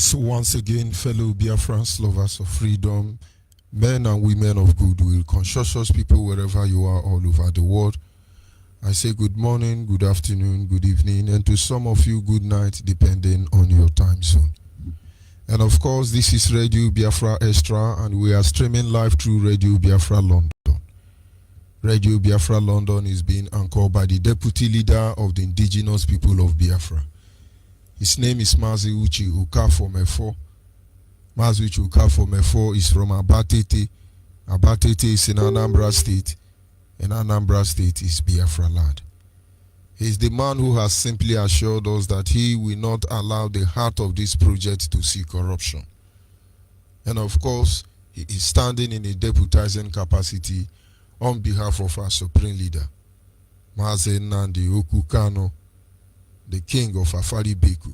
Yes, once again, fellow Biafrans, lovers of freedom, men and women of goodwill, conscientious people wherever you are all over the world, I say good morning, good afternoon, good evening, and to some of you, good night, depending on your time zone. And of course, this is Radio Biafra Extra, and we are streaming live through Radio Biafra London. Radio Biafra London is being anchored by the Deputy Leader of the Indigenous People of Biafra. His name is Mazi Uchi Ukafo-Mefo. Mazi Uchi Ukafo-Mefo is from Abatete. Abatete is in Anambra State, and Anambra State is Biafra land. He is the man who has simply assured us that he will not allow the heart of this project to see corruption. And of course, he is standing in a deputizing capacity on behalf of our Supreme Leader, Mazi Nnamdi Okukano, the king of Afari Beku.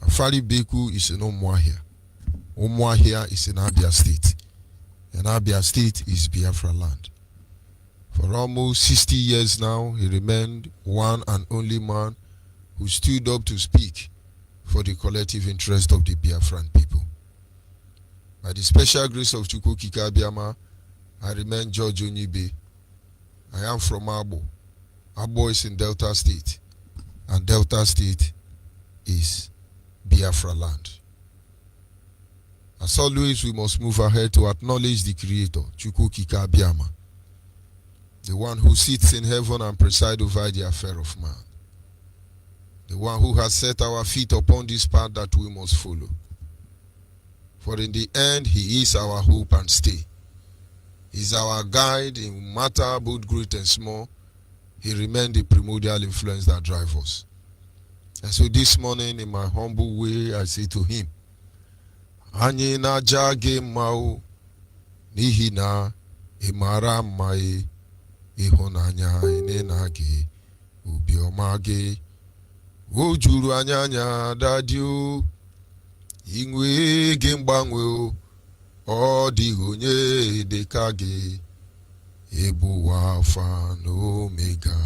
Afari Beku is in Umuahia. Umuahia is in Abia State. And Abia State is Biafra land. For almost 60 years now, he remained one and only man who stood up to speak for the collective interest of the Biafran people. By the special grace of Chukwu Okike Abiama, I remain George Onyeibe. I am from Abo. Abo is in Delta State. And Delta State is Biafra land. As always, we must move ahead to acknowledge the Creator, Chukwu Okike Abiama, the one who sits in heaven and presides over the affair of man, the one who has set our feet upon this path that we must follow. For in the end, he is our hope and stay. He is our guide in matter both great and small. He remained the primordial influence that drives us. And so this morning, in my humble way, I say to him, Anyị na-aja gị mma o, n'ihi na ị mara mma e, ịhụnanya ị na gị, obiọma gị, o juru anya anya dadị o, inwe gị mgbanwe o, ọ dịghị onye dịka gị, ebu Alpha na Omega.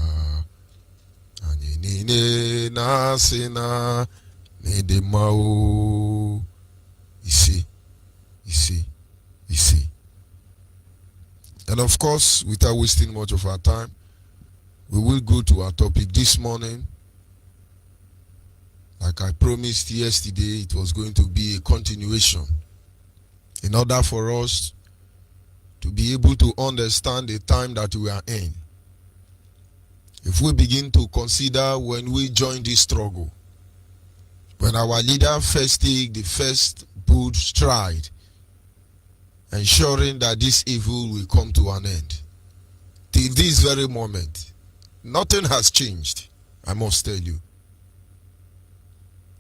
Anyị niile na-asị na n'ịdị mma o. You see. And of course, without wasting much of our time, we will go to our topic this morning. Like I promised yesterday, it was going to be a continuation. In order for us to be able to understand the time that we are in. If we begin to consider when we joined this struggle, when our leader first take the first bold stride, ensuring that this evil will come to an end. Till this very moment, nothing has changed, I must tell you.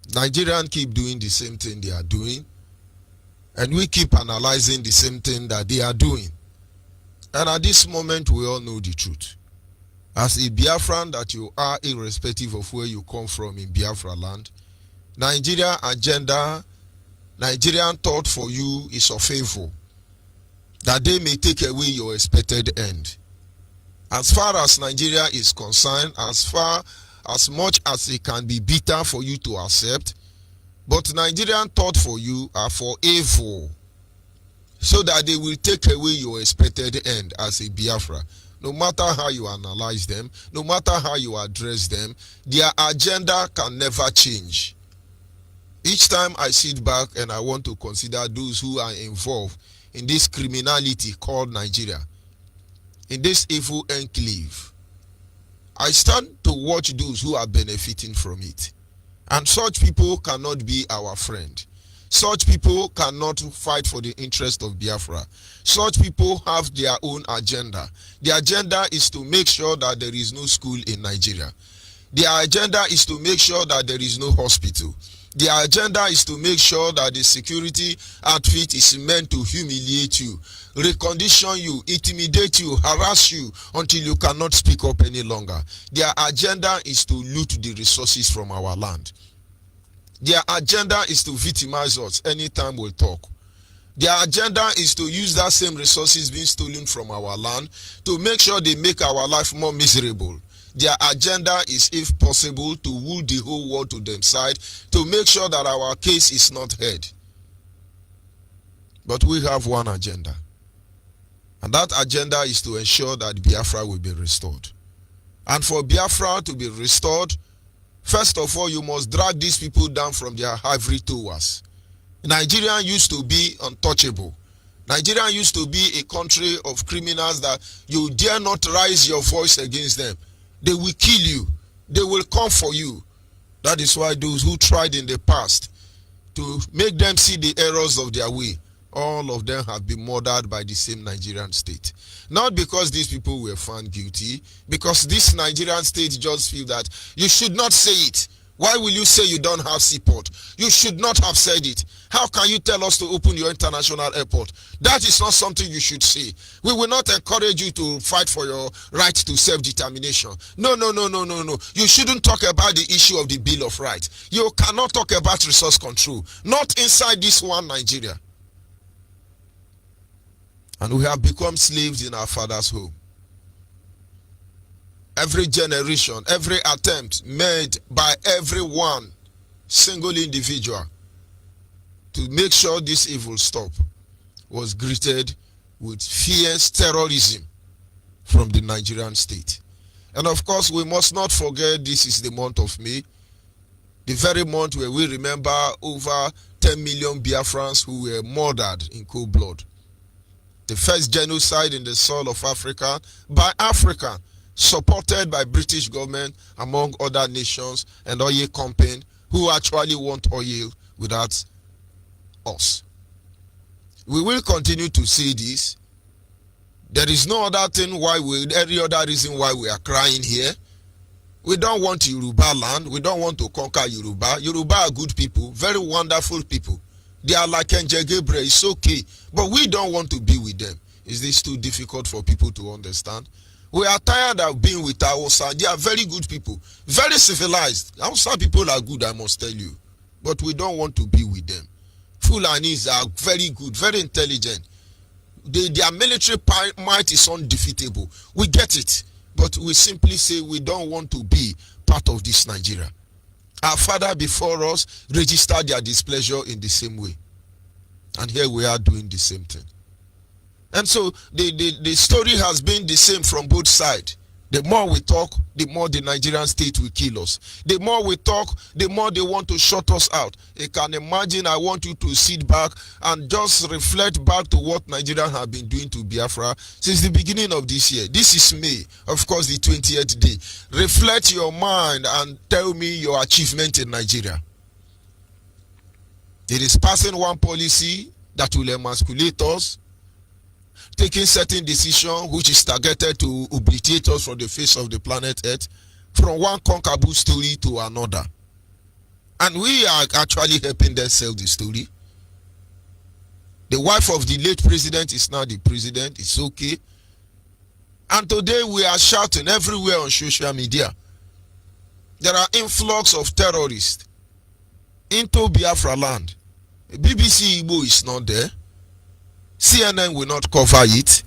Nigerians keep doing the same thing they are doing, and we keep analyzing the same thing that they are doing. And at this moment, we all know the truth. As a Biafran that you are, irrespective of where you come from in Biafra land, Nigeria agenda, Nigerian thought for you is of favor, that they may take away your expected end. As far as Nigeria is concerned, as much as it can be bitter for you to accept, but Nigerian thought for you are for evil, so that they will take away your expected end as a Biafra. No matter how you analyze them, no matter how you address them, their agenda can never change. Each time I sit back and I want to consider those who are involved in this criminality called Nigeria, in this evil enclave, I stand to watch those who are benefiting from it. And such people cannot be our friend. Such people cannot fight for the interest of Biafra. Such people have their own agenda. The agenda is to make sure that there is no school in Nigeria. Their agenda is to make sure that there is no hospital. Their agenda is to make sure that the security outfit is meant to humiliate you, recondition you, intimidate you, harass you until you cannot speak up any longer. Their agenda is to loot the resources from our land. Their agenda is to victimize us anytime we talk. Their agenda is to use that same resources being stolen from our land to make sure they make our life more miserable. Their agenda is, if possible, to woo the whole world to them side, to make sure that our case is not heard. But we have one agenda. And that agenda is to ensure that Biafra will be restored. And for Biafra to be restored, first of all, you must drag these people down from their ivory towers. Nigeria used to be untouchable. Nigeria used to be a country of criminals that you dare not raise your voice against them. They will kill you. They will come for you. That is why those who tried in the past to make them see the errors of their way, all of them have been murdered by the same Nigerian state. Not because these people were found guilty, because this Nigerian state just feel that you should not say it. Why will you say you don't have seaport? You should not have said it. How can you tell us to open your international airport? That is not something you should say. We will not encourage you to fight for your right to self-determination. No. You shouldn't talk about the issue of the Bill of Rights. You cannot talk about resource control. Not inside this one Nigeria. And we have become slaves in our father's home. Every generation, every attempt made by everyone, single individual, to make sure this evil stop, was greeted with fierce terrorism from the Nigerian state. And of course, we must not forget this is the month of May, the very month where we remember over 10 million Biafrans who were murdered in cold blood. The first genocide in the soil of Africa by Africa, supported by British government, among other nations and oil company who actually want oil without us. We will continue to say this. There is no other thing any other reason why we are crying here. We don't want Yoruba land. We don't want to conquer Yoruba. Yoruba are good people, very wonderful people. They are like Gabriel. It's okay. But we don't want to be with them. Is this too difficult for people to understand? We are tired of being with Hausa. They are very good people. Very civilized. Hausa people are good, I must tell you. But we don't want to be with them. Fulanis are very good, very intelligent. Their military might is undefeatable. We get it. But we simply say we don't want to be part of this Nigeria. Our father before us registered their displeasure in the same way. And here we are doing the same thing. And so the story has been the same from both sides. The more we talk, the more the Nigerian state will kill us. The more we talk, the more they want to shut us out. You can imagine, I want you to sit back and just reflect back to what Nigerians have been doing to Biafra since the beginning of this year. This is May, of course, the 20th day. Reflect your mind and tell me your achievement in Nigeria. It is passing one policy that will emasculate us, taking certain decision which is targeted to obliterate us from the face of the planet Earth, from one conquerable story to another. And we are actually helping them sell the story. The wife of the late president is now the president. It's okay. And today we are shouting everywhere on social media. There are influx of terrorists into Biafra land. BBC Igbo is not there. CNN will not cover it.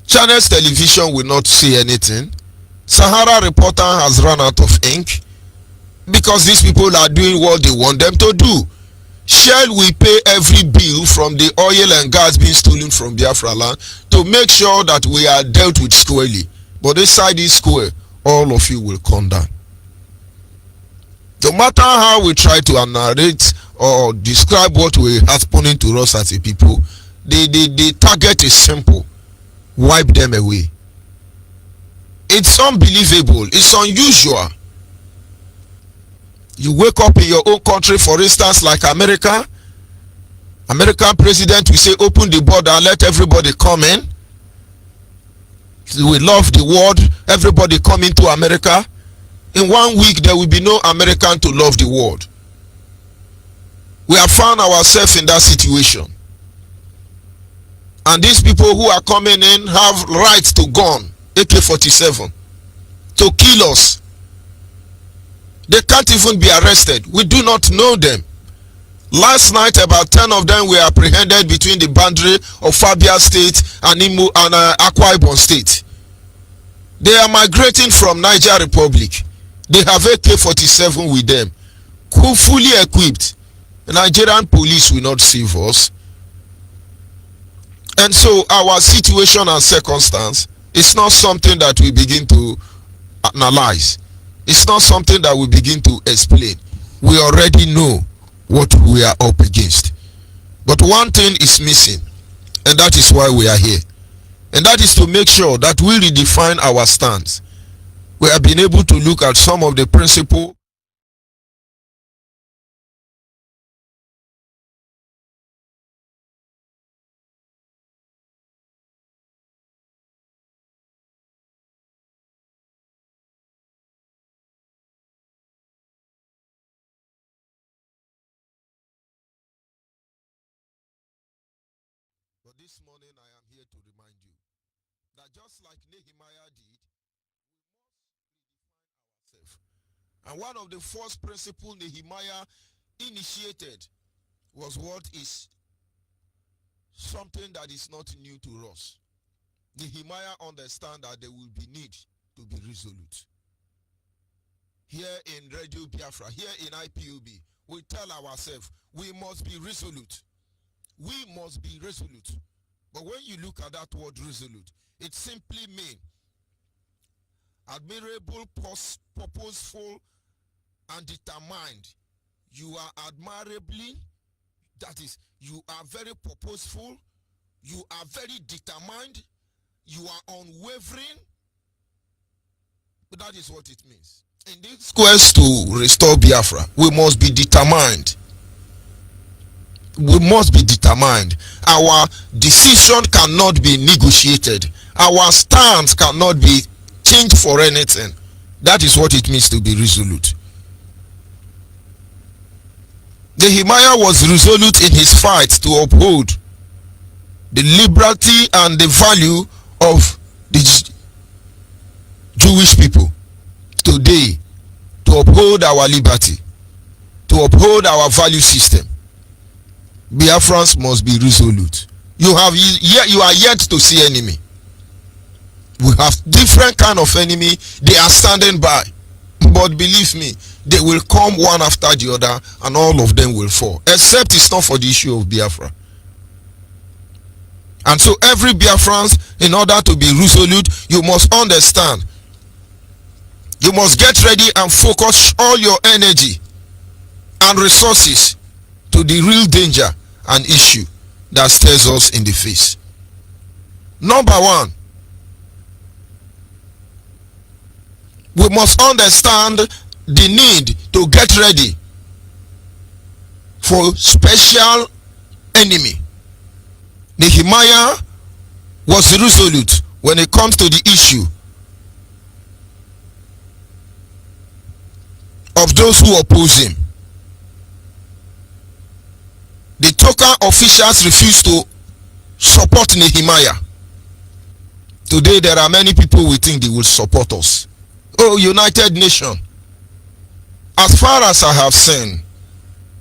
Channels Television will not say anything. Sahara Reporter has run out of ink because these people are doing what they want them to do. Shell will pay every bill from the oil and gas being stolen from Biafra land to make sure that we are dealt with squarely. But inside this square, all of you will come down. No matter how we try to narrate or describe what will happening to us as a people, the target is simple: wipe them away. It's unbelievable. It's unusual. You wake up in your own country, for instance, like America. American president will say, open the border and let everybody come in. We love the world. Everybody come into America. In 1 week, there will be no American to love the world. We have found ourselves in that situation. And these people who are coming in have rights to gun, AK-47, to kill us. They can't even be arrested. We do not know them. Last night, about 10 of them were apprehended between the boundary of Abia State and Akwa Ibom State. They are migrating from Niger Republic. They have AK-47 with them, fully equipped. The Nigerian police will not save us. And so our situation and circumstance is not something that we begin to analyze. It's not something that we begin to explain. We already know what we are up against. But one thing is missing, and that is why we are here. And that is to make sure that we redefine our stance. We have been able to look at some of the principles But this morning I am here to remind you that just like Nehemiah did, we must redefine ourselves. And one of the first principles Nehemiah initiated was what is something that is not new to us. Nehemiah understand that there will be need to be resolute. Here in Radio Biafra, here in Ipob, we tell ourselves we must be resolute. We must be resolute. But when you look at that word resolute, it simply means admirable, purposeful, and determined. You are admirably, that is, you are very purposeful, you are very determined, you are unwavering. That is what it means. In this quest to restore Biafra, we must be determined. We must be determined. Our decision cannot be negotiated. Our stance cannot be changed for anything. That is what it means to be resolute. Nehemiah was resolute in his fight to uphold the liberty and the value of the Jewish people today, to uphold our liberty, to uphold our value system. Biafrans must be resolute. You are yet to see enemy. We have different kind of enemy. They are standing by, but believe me, they will come one after the other, and all of them will fall. Except it's not for the issue of Biafra. And so every Biafrans, in order to be resolute, you must understand. You must get ready and focus all your energy and resources to the real danger and issue that stares us in the face. Number one, we must understand the need to get ready for special enemy. Nehemiah was resolute when it comes to the issue of those who oppose him. The token officials refused to support Nehemiah. Today there are many people we think they will support us. Oh, United Nations, as far as I have seen,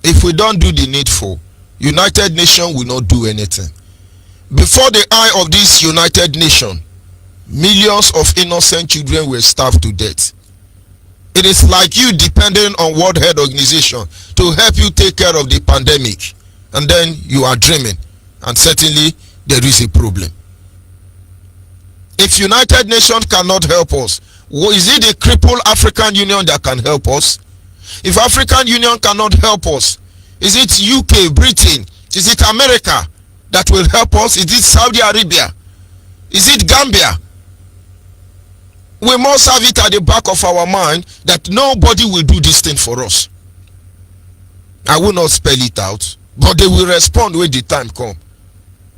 if we don't do the needful, United Nations will not do anything. Before the eye of this United Nations, millions of innocent children were starved to death. It is like you depending on World Health Organization to help you take care of the pandemic, and then you are dreaming, and certainly there is a problem. If United Nations cannot help us, is it the crippled African Union that can help us? If African Union cannot help us, is it UK, Britain, is it America that will help us? Is it Saudi Arabia? Is it Gambia? We must have it at the back of our mind that nobody will do this thing for us. I will not spell it out, but they will respond when the time comes.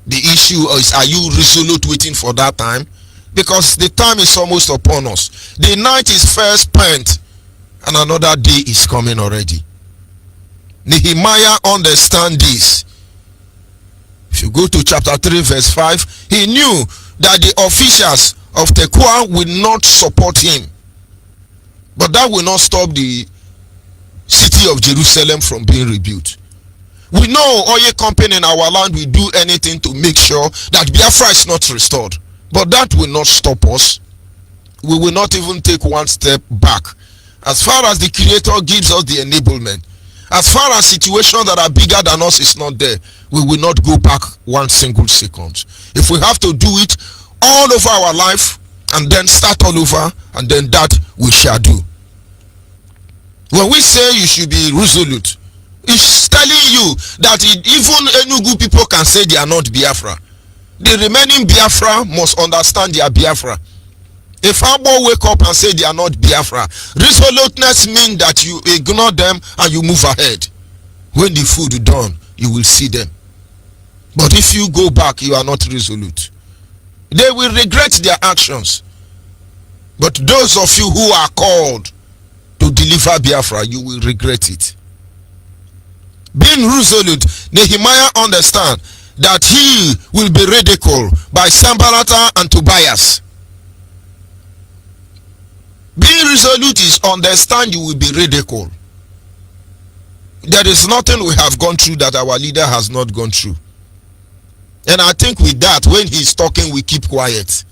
The issue is, are you resolute waiting for that time? Because the time is almost upon us. The night is first spent, and another day is coming already. Nehemiah understand this. If you go to chapter 3 verse 5, he knew that the officials of Tekoa will not support him. But that will not stop the city of Jerusalem from being rebuilt. We know oil company in our land will do anything to make sure that Biafra is not restored. But that will not stop us. we will not even take one step back. As far as the Creator gives us the enablement, as far as situations that are bigger than us is not there, we will not go back one single second. If we have to do it all over our life and then start all over, and then that we shall do. When we say you should be resolute, it's telling you that even Enugu people can say they are not Biafra. The remaining Biafra must understand they are Biafra. If Abo wake up and say they are not Biafra, resoluteness means that you ignore them and you move ahead. When the food done, you will see them. But if you go back, you are not resolute. They will regret their actions. But those of you who are called to deliver Biafra, you will regret it. Being resolute, Nehemiah understand that he will be ridiculed by Sanballat and Tobias. Being resolute is understand you will be ridiculed. There is nothing we have gone through that our leader has not gone through. And I think with that, when he's talking, we keep quiet.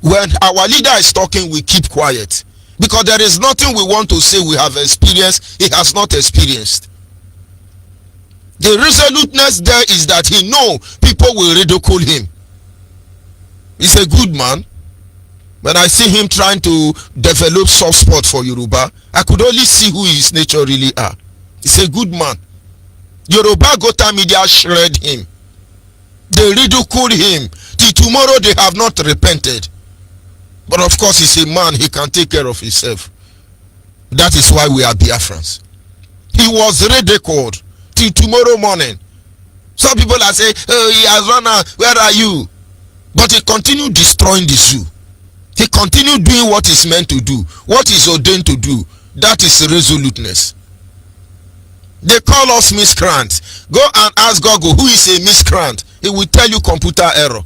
When our leader is talking, we keep quiet. Because there is nothing we want to say we have experienced, he has not experienced. The resoluteness there is that he know people will ridicule him. He's a good man. When I see him trying to develop soft spot for Yoruba, I could only see who his nature really are. He's a good man. Yoruba Gota media shred him. They ridicule him. Till tomorrow they have not repented. But of course he's a man, he can take care of himself. That is why we are Biafrans. He was ridiculed till tomorrow morning. Some people are saying, oh, he has run out, where are you? But he continued destroying the zoo. He continued doing what is meant to do, what is ordained to do. That is resoluteness. They call us miscreants. Go and ask Google who is a miscreant. He will tell you computer error.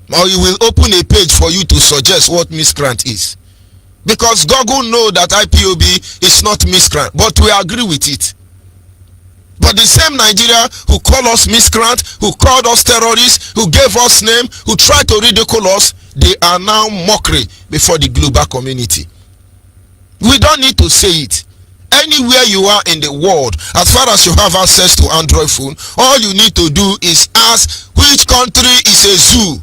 Or he will open a page for you to suggest what miscreant is. Because Google know that IPOB is not miscreant, but we agree with it. But the same Nigeria who call us miscreant, who called us terrorists, who gave us name, who tried to ridicule us, they are now mockery before the global community. We don't need to say it. Anywhere you are in the world, as far as you have access to Android phone, all you need to do is ask which country is a zoo.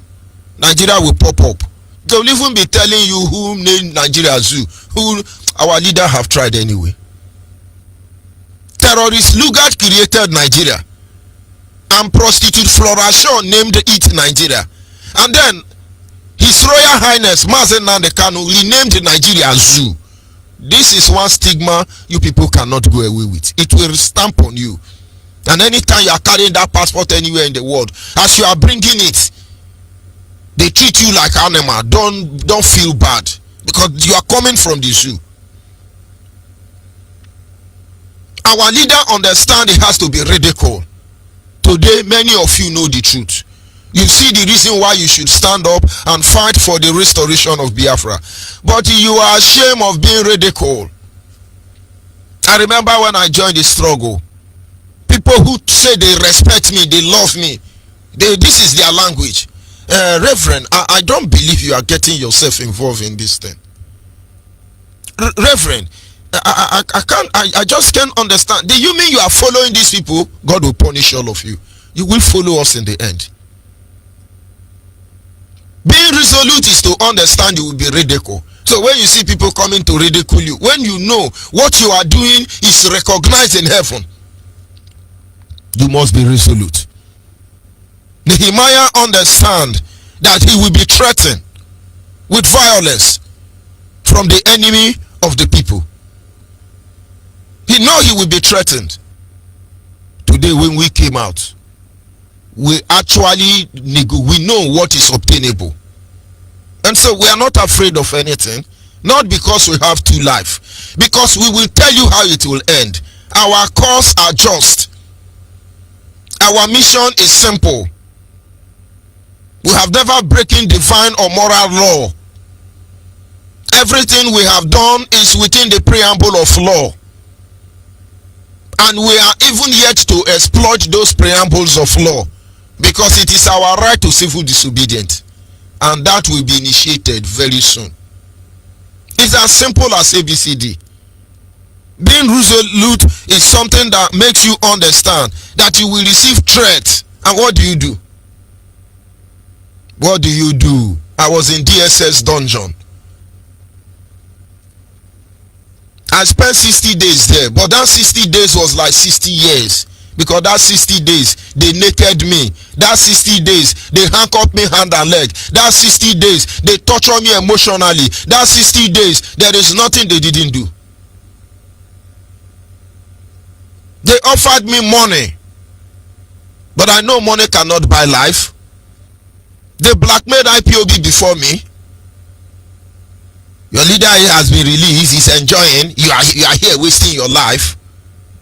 Nigeria will pop up. They will even be telling you who named Nigeria zoo, who our leader have tried anyway. Terrorist Lugard created Nigeria, and prostitute Flora Shaw named it Nigeria, and then His Royal Highness Mazi renamed Nigeria Zoo. This is one stigma you people cannot go away with. It will stamp on you, and anytime you are carrying that passport anywhere in the world, as you are bringing it, they treat you like animal. Don't feel bad, because you are coming from the zoo. Our leader understand it has to be ridiculed. Today, many of you know the truth. You see the reason why you should stand up and fight for the restoration of Biafra. But you are ashamed of being ridiculed. I remember when I joined the struggle, people who say they respect me, they love me, this is their language. Reverend, I don't believe you are getting yourself involved in this thing. Reverend, I just can't understand. Do you mean you are following these people? God will punish all of you. You will follow us in the end. Being resolute is to understand you will be ridiculed. So when you see people coming to ridicule you, when you know what you are doing is recognized in heaven, you must be resolute. Nehemiah understand that he will be threatened with violence from the enemy of the people. He know he will be threatened. Today when we came out, we actually we know what is obtainable, and so we are not afraid of anything. Not because we have two life, because we will tell you how it will end. Our cause are just. Our mission is simple. We have never broken divine or moral law. Everything we have done is within the preamble of law, and we are even yet to exploit those preambles of law, because it is our right to civil disobedience. and that will be initiated very soon. It's as simple as ABCD. Being resolute is something that makes you understand that you will receive threats. And what do you do? What do you do? I was in DSS dungeon. I spent 60 days there, but that 60 days was like 60 years. Because that 60 days, they naked me. That 60 days, they handcuffed me hand and leg. That 60 days, they torture me emotionally. That 60 days, there is nothing they didn't do. They offered me money, but I know money cannot buy life. They blackmailed Ipob before me. Your leader has been released, he's enjoying. You are here wasting your life.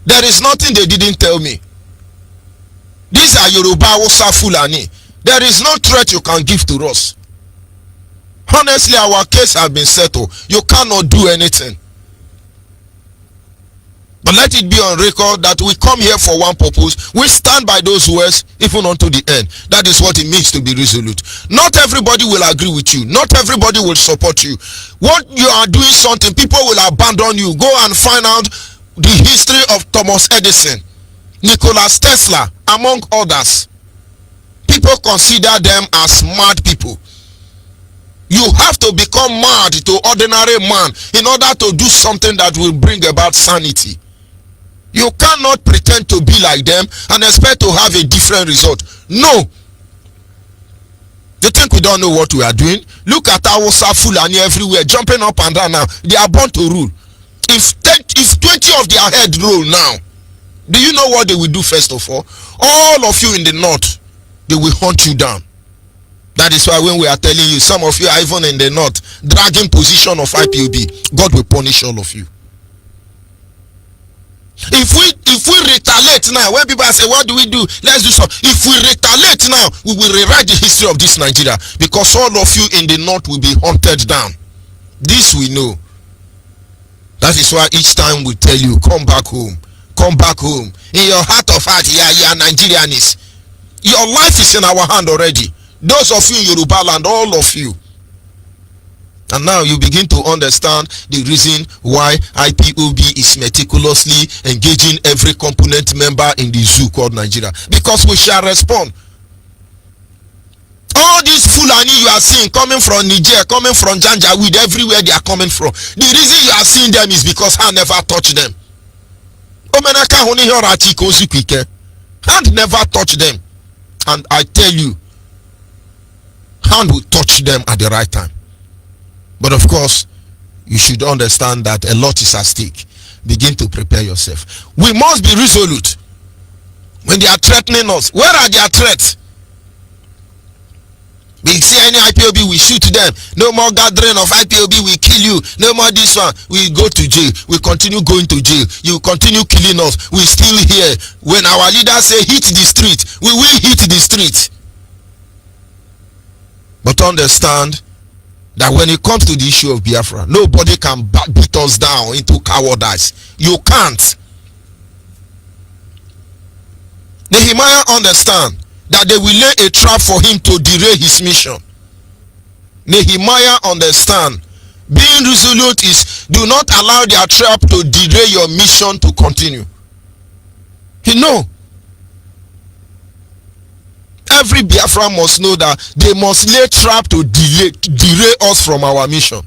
There is nothing they didn't tell me. These are Yoruba Hausa Fulani. There is no threat you can give to us. Honestly, our case has been settled. You cannot do anything. But let it be on record that we come here for one purpose. We stand by those words even unto the end. That is what it means to be resolute. Not everybody will agree with you. Not everybody will support you. What you are doing something, people will abandon you. Go and find out the history of Thomas Edison, Nikola Tesla, among others. People consider them as mad people. You have to become mad to ordinary man in order to do something that will bring about sanity. You cannot pretend to be like them and expect to have a different result. No. You think we don't know what we are doing? Look at Hausa Fulani everywhere jumping up and down now. They are born to rule. If 20 of their head roll now, do you know what they will do first of all? All of you in the north, they will hunt you down. That is why when we are telling you, some of you are even in the north dragging position of Ipob, God will punish all of you. If we retaliate now, when people say, what do we do? Let's do something. If we retaliate now, we will rewrite the history of this Nigeria, because all of you in the north will be hunted down. This we know. That is why each time we tell you, come back home. Come back home. In your heart of heart, you are Nigerians. Your life is in our hand already. Those of you in Yoruba land, all of you. And now you begin to understand the reason why Ipob is meticulously engaging every component member in the zoo called Nigeria. Because we shall respond. All these Fulani you are seeing coming from Niger, coming from Janjaweed, everywhere they are coming from. The reason you are seeing them is because hand never touched them. Hand never touched them. And I tell you, hand will touch them at the right time. But of course, you should understand that a lot is at stake. Begin to prepare yourself. We must be resolute. When they are threatening us, where are their threats? We see any Ipob, we shoot them. No more gathering of Ipob, we kill you. No more this one, we go to jail. We continue going to jail. You continue killing us. We still here. When our leaders say hit the street, we will hit the street. But understand that when it comes to the issue of Biafra, nobody can beat us down into cowardice. You can't. Nehemiah understand that they will lay a trap for him to derail his mission. Nehemiah understand. Being resolute is, do not allow their trap to derail your mission to continue. He know. Every Biafra must know that they must lay trap to derail us from our mission.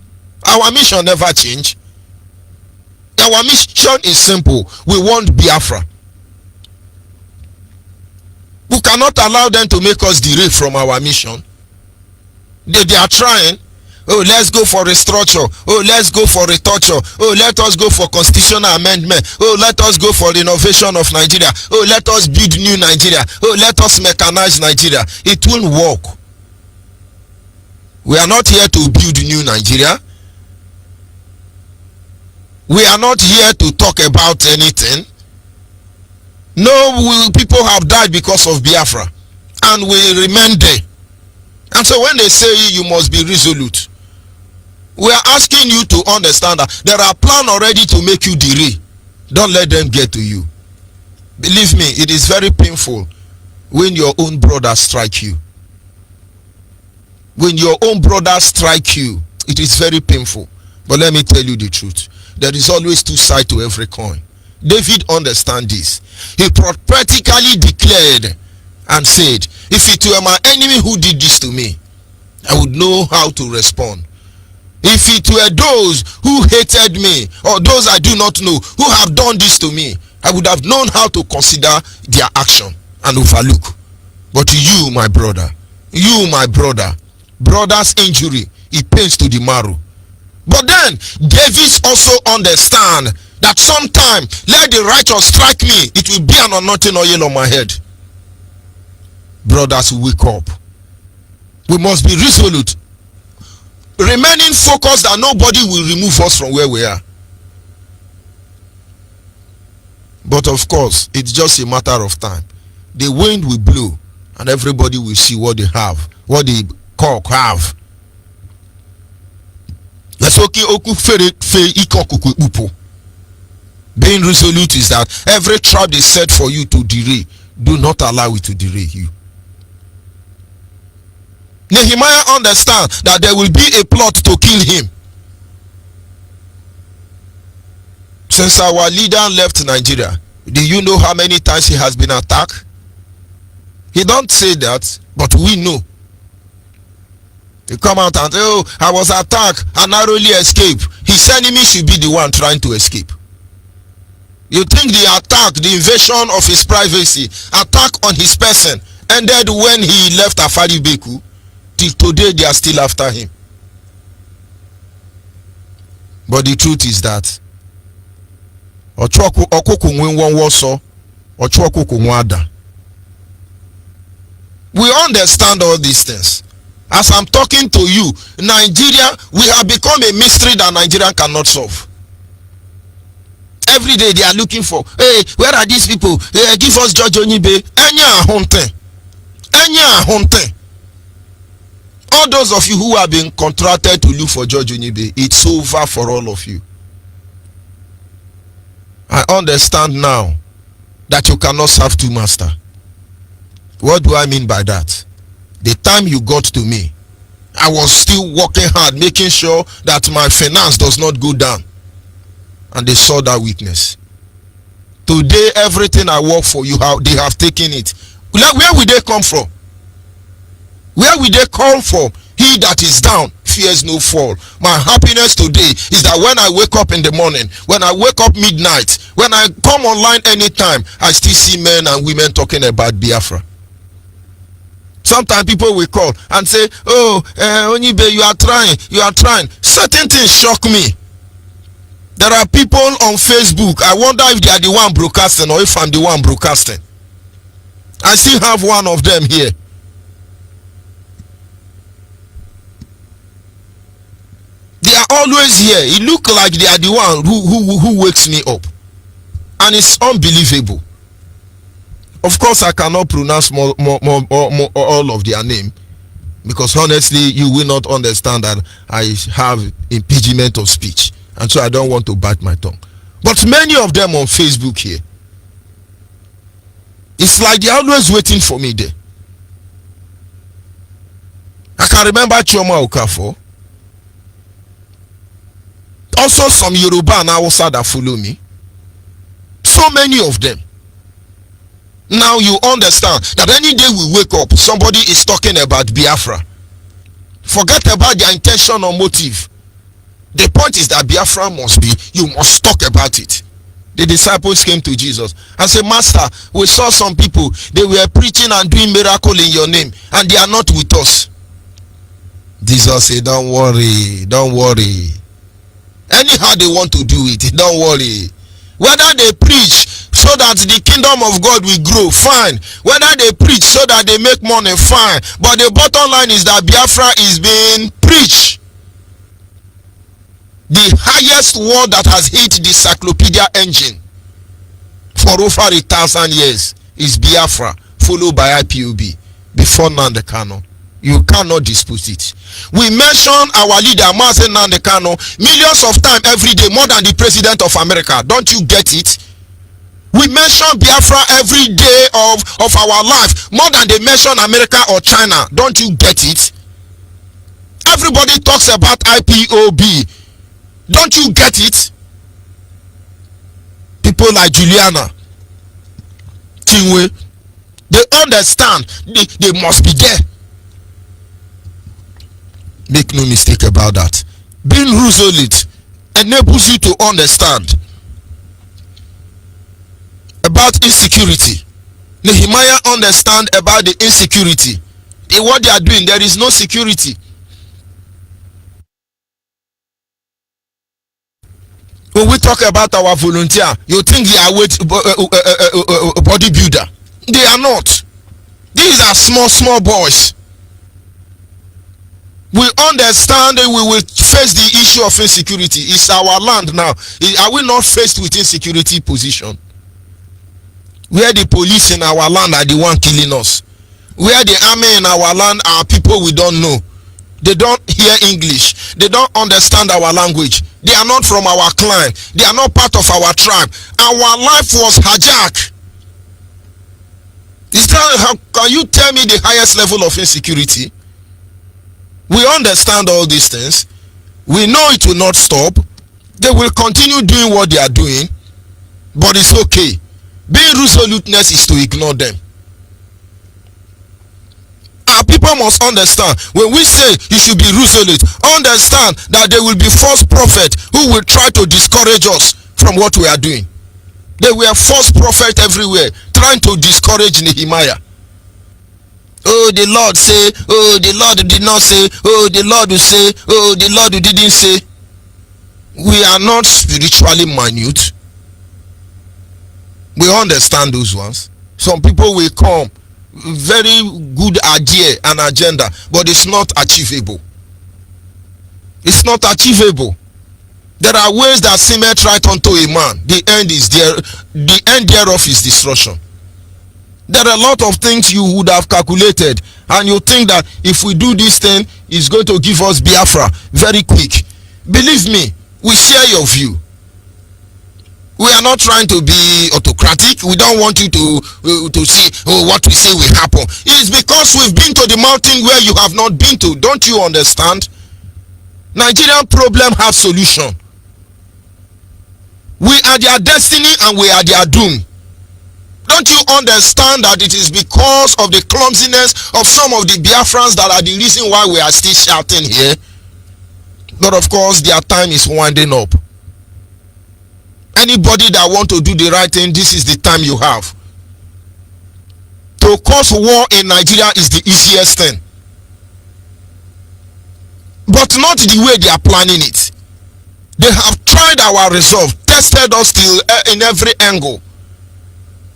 Our mission never change. Our mission is simple. We want Biafra. We cannot allow them to make us derail from our mission. They are trying. Oh, let's go for restructure. Oh, let's go for retoucher. Oh, let us go for constitutional amendment. Oh, let us go for renovation of Nigeria. Oh, let us build new Nigeria. Oh, let us mechanize Nigeria. It won't work. We are not here to build new Nigeria. We are not here to talk about anything. No, people have died because of Biafra, and we remain there. And so when they say you must be resolute, we are asking you to understand that there are plans already to make you derail. Don't let them get to you. Believe me, it is very painful when your own brothers strike you. When your own brothers strike you, it is very painful. But let me tell you the truth. There is always two sides to every coin. David understand this. He prophetically declared and said, if it were my enemy who did this to me, I would know how to respond. If it were those who hated me, or those I do not know, who have done this to me, I would have known how to consider their action and overlook. But you, my brother, brother's injury, it pains to the marrow. But then David also understand that sometime let the righteous strike me, it will be an anointing oil on my head. Brothers, wake up. We must be resolute, remaining focused that nobody will remove us from where we are. But of course, it's just a matter of time. The wind will blow and everybody will see what they have, what the cock have. Being resolute is that every trap they set for you to derail, do not allow it to derail you. Nehemiah understands that there will be a plot to kill him. Since our leader left Nigeria, do you know how many times he has been attacked? He don't say that, but we know. He come out and say, oh, I was attacked and narrowly escaped. His enemy should be the one trying to escape. You think the attack, the invasion of his privacy, attack on his person ended when he left Afari Beku? Till today they are still after him. But the truth is that we understand all these things. As I'm talking to you, Nigeria, we have become a mystery that Nigeria cannot solve. Every day they are looking for, hey, where are these people? Hey, give us Judge Onyeibe. All those of you who have been contracted to look for Judge Onyeibe, it's over for all of you. I understand now that you cannot serve two masters. What do I mean by that? The time you got to me, I was still working hard, making sure that my finance does not go down. And they saw that weakness. Today, everything I work for, they have taken it. Where will they come from? Where will they come from? He that is down fears no fall. My happiness today is that when I wake up in the morning, when I wake up midnight, when I come online anytime, I still see men and women talking about Biafra. Sometimes people will call and say, oh, Onyeibe, you are trying. Certain things shock me. There are people on Facebook, I wonder if they are the one broadcasting or if I'm the one broadcasting. I still have one of them here. They are always here. It looks like they are the one who wakes me up. And it's unbelievable. Of course, I cannot pronounce more all of their name, because honestly, you will not understand that I have impediment of speech, and so I don't want to bite my tongue. But many of them on Facebook here, it's like they're always waiting for me there. I can remember Chioma Okafor. Also some Yoruba and Hausa that follow me. So many of them. Now you understand that any day we wake up, somebody is talking about Biafra. Forget about their intention or motive. The point is that Biafra you must talk about it. The disciples came to Jesus and said, Master, we saw some people, they were preaching and doing miracle in your name, and they are not with us. Jesus said, don't worry. Anyhow they want to do it, don't worry. Whether they preach so that the kingdom of God will grow, fine. Whether they preach so that they make money, fine. But the bottom line is that Biafra is being preached. The highest word that has hit the encyclopedia engine for over 1,000 years is Biafra, followed by IPOB, before Nnamdi Kanu. You cannot dispute it. We mention our leader Mazi Nnamdi Kanu millions of times every day, more than the president of America. Don't you get it? We mention Biafra every day of our life, more than they mention America or China. Don't you get it? everybody talks about IPOB. Don't you get it? People like Juliana, Tingwe, they understand they must be there. Make no mistake about that. Being resolute enables you to understand about insecurity. Nehemiah understand about the insecurity. What they are doing, there is no security. When we talk about our volunteer, you think they are bodybuilder. They are not. These are small boys. We understand that we will face the issue of insecurity. It's our land now. Are we not faced with insecurity position? Where the police in our land are the one killing us. Where the army in our land are people we don't know. They don't hear English. They don't understand our language. They are not from our clan. They are not part of our tribe. Our life was hijacked. Is that, how can you tell me the highest level of insecurity? We understand all these things. We know it will not stop. They will continue doing what they are doing, but it's okay. Being resoluteness is to ignore them. Our people must understand, when we say you should be resolute, understand that there will be false prophets who will try to discourage us from what we are doing. There were false prophets everywhere trying to discourage Nehemiah. Oh, the Lord say, oh, the Lord did not say, oh, the Lord will say, oh, the Lord didn't say. We are not spiritually minute. We understand those ones. Some people will come, very good idea and agenda, but it's not achievable. It's not achievable. There are ways that seemeth right unto a man. The end is there. The end thereof is destruction. There are a lot of things you would have calculated, and you think that if we do this thing, it's going to give us Biafra very quick. Believe me, we share your view. We are not trying to be autocratic. We don't want you to see, oh, what we say will happen. It's because we've been to the mountain where you have not been to. Don't you understand? Nigerian problem have solution. We are their destiny and we are their doom. Don't you understand that it is because of the clumsiness of some of the Biafrans that are the reason why we are still shouting here? But of course, their time is winding up. Anybody that want to do the right thing, this is the time you have. To cause war in Nigeria is the easiest thing. But not the way they are planning it. They have tried our resolve, tested us till in every angle.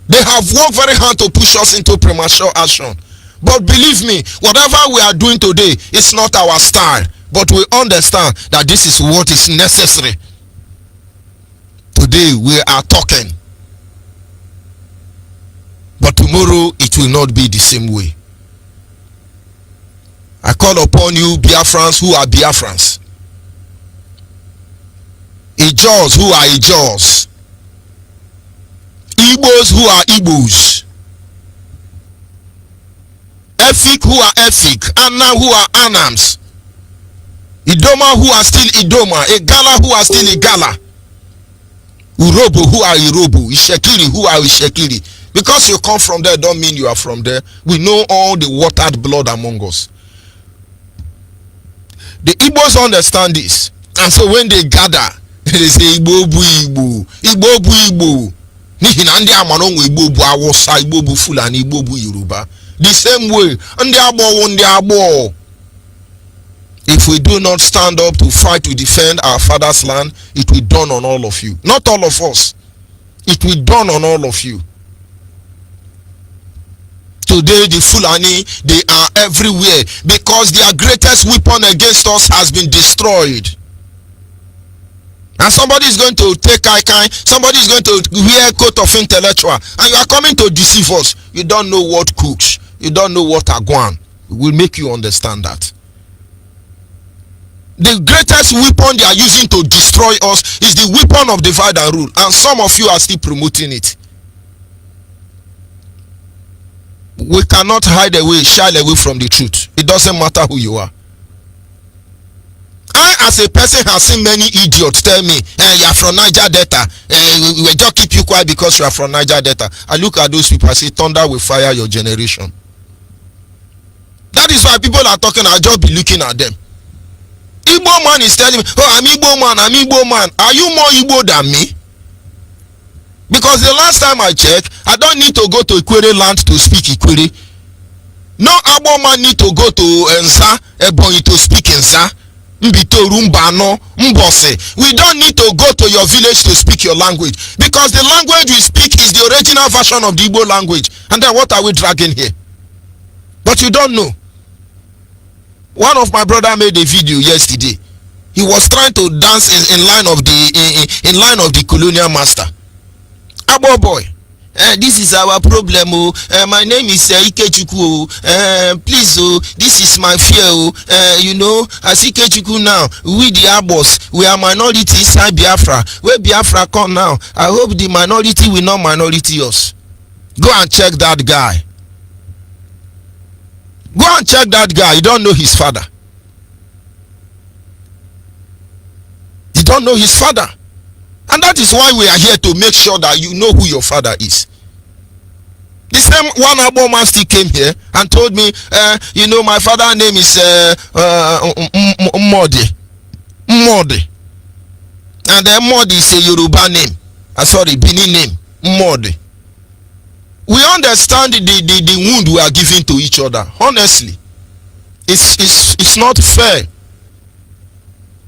They have worked very hard to push us into premature action. But believe me, whatever we are doing today is not our style. But we understand that this is what is necessary. Today we are talking. But tomorrow it will not be the same way. I call upon you, Biafrans who are Biafrans. Ijos who are Ijos. Igbos who are Igbos. Efik who are Efik. Anam who are Anams. Idoma who are still Idoma. Igala who are still Igala. Urobo who are Irobo. Ishekiri who are Ishekiri. Because you come from there don't mean you are from there. We know all the watered blood among us. The Igbos understand this. And so when they gather, they say Igbo bu Igbo. Igbo bu Igbo. N'ihi na ndị amarongo Igbo bu Awụsa, Igbo bu Fulani, Igbo bu Yoruba. The same way, ndị Agbo ndị Agbo. If we do not stand up to fight to defend our father's land, it will dawn on all of you. Not all of us. It will dawn on all of you. Today the Fulani, they are everywhere because their greatest weapon against us has been destroyed. And somebody is going to take kai, somebody is going to wear coat of intellectual, and you are coming to deceive us. You don't know what cooks, you don't know what agwan. We will make you understand that. The greatest weapon they are using to destroy us is the weapon of divide and rule, and some of you are still promoting it. We cannot hide away, shy away from the truth. It doesn't matter who you are. as a person has seen many idiots tell me, you are from Niger Delta, we will just keep you quiet because you are from Niger Delta. I look at those people, I say, thunder will fire your generation. That is why people are talking, I'll just be looking at them. Igbo man is telling me, oh, I'm Igbo man, I'm Igbo man. Are you more Igbo than me? Because the last time I checked, I don't need to go to Ikwere land to speak Ikwere. No Igbo man need to go to Nsa, Ebonyi to speak Nsa. Mbito, Rumbano, Mbose. We don't need to go to your village to speak your language. Because the language we speak is the original version of the Igbo language. And then what are we dragging here? But you don't know. One of my brother made a video yesterday. He was trying to dance in line of the colonial master. Abo boy, this is our problem. My name is Ikechukwu. Please, this is my fear. You know, as Ikechukwu now, we the Abos, we are minority inside Biafra. Where Biafra come now, I hope the minority will not minority us. Go and check that guy. Go and check that guy. You don't know his father. You don't know his father. And that is why we are here, to make sure that you know who your father is. The same one Abo man still came here and told me, you know, my father's name is Modi. And then Modi is a Yoruba name. Sorry, Benin name. Modi. We understand the wound we are giving to each other. Honestly, it's not fair.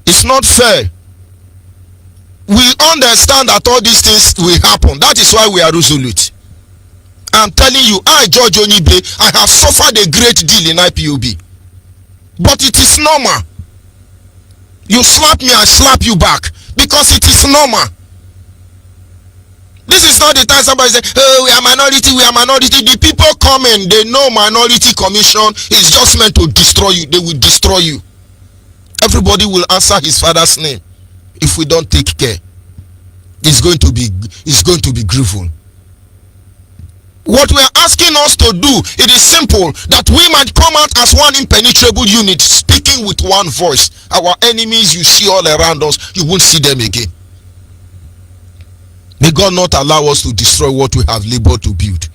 It's not fair. We understand that all these things will happen. That is why we are resolute. I'm telling you, I, George Onyeibe, I have suffered a great deal in IPOB. But it is normal. You slap me, I slap you back. Because it is normal. This is not the time somebody say, oh, we are minority, we are minority. The people coming, they know minority commission is just meant to destroy you. They will destroy you. Everybody will answer his father's name. If we don't take care, it's going to be grievous. What we are asking us to do, it is simple, that we might come out as one impenetrable unit, speaking with one voice. Our enemies you see all around us, you won't see them again. May God not allow us to destroy what we have labored to build.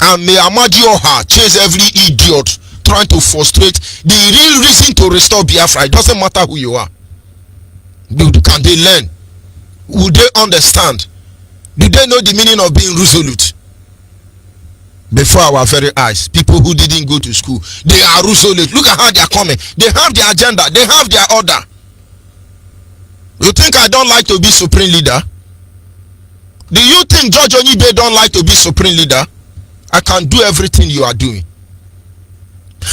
And may Amadi Oha chase every idiot trying to frustrate the real reason to restore Biafra. It doesn't matter who you are. Can they learn? Will they understand? Do they know the meaning of being resolute? Before our very eyes, people who didn't go to school, they are resolute. Look at how they are coming. They have their agenda. They have their order. You think I don't like to be supreme leader? Do you think George Onyeibe don't like to be supreme leader? I can do everything you are doing.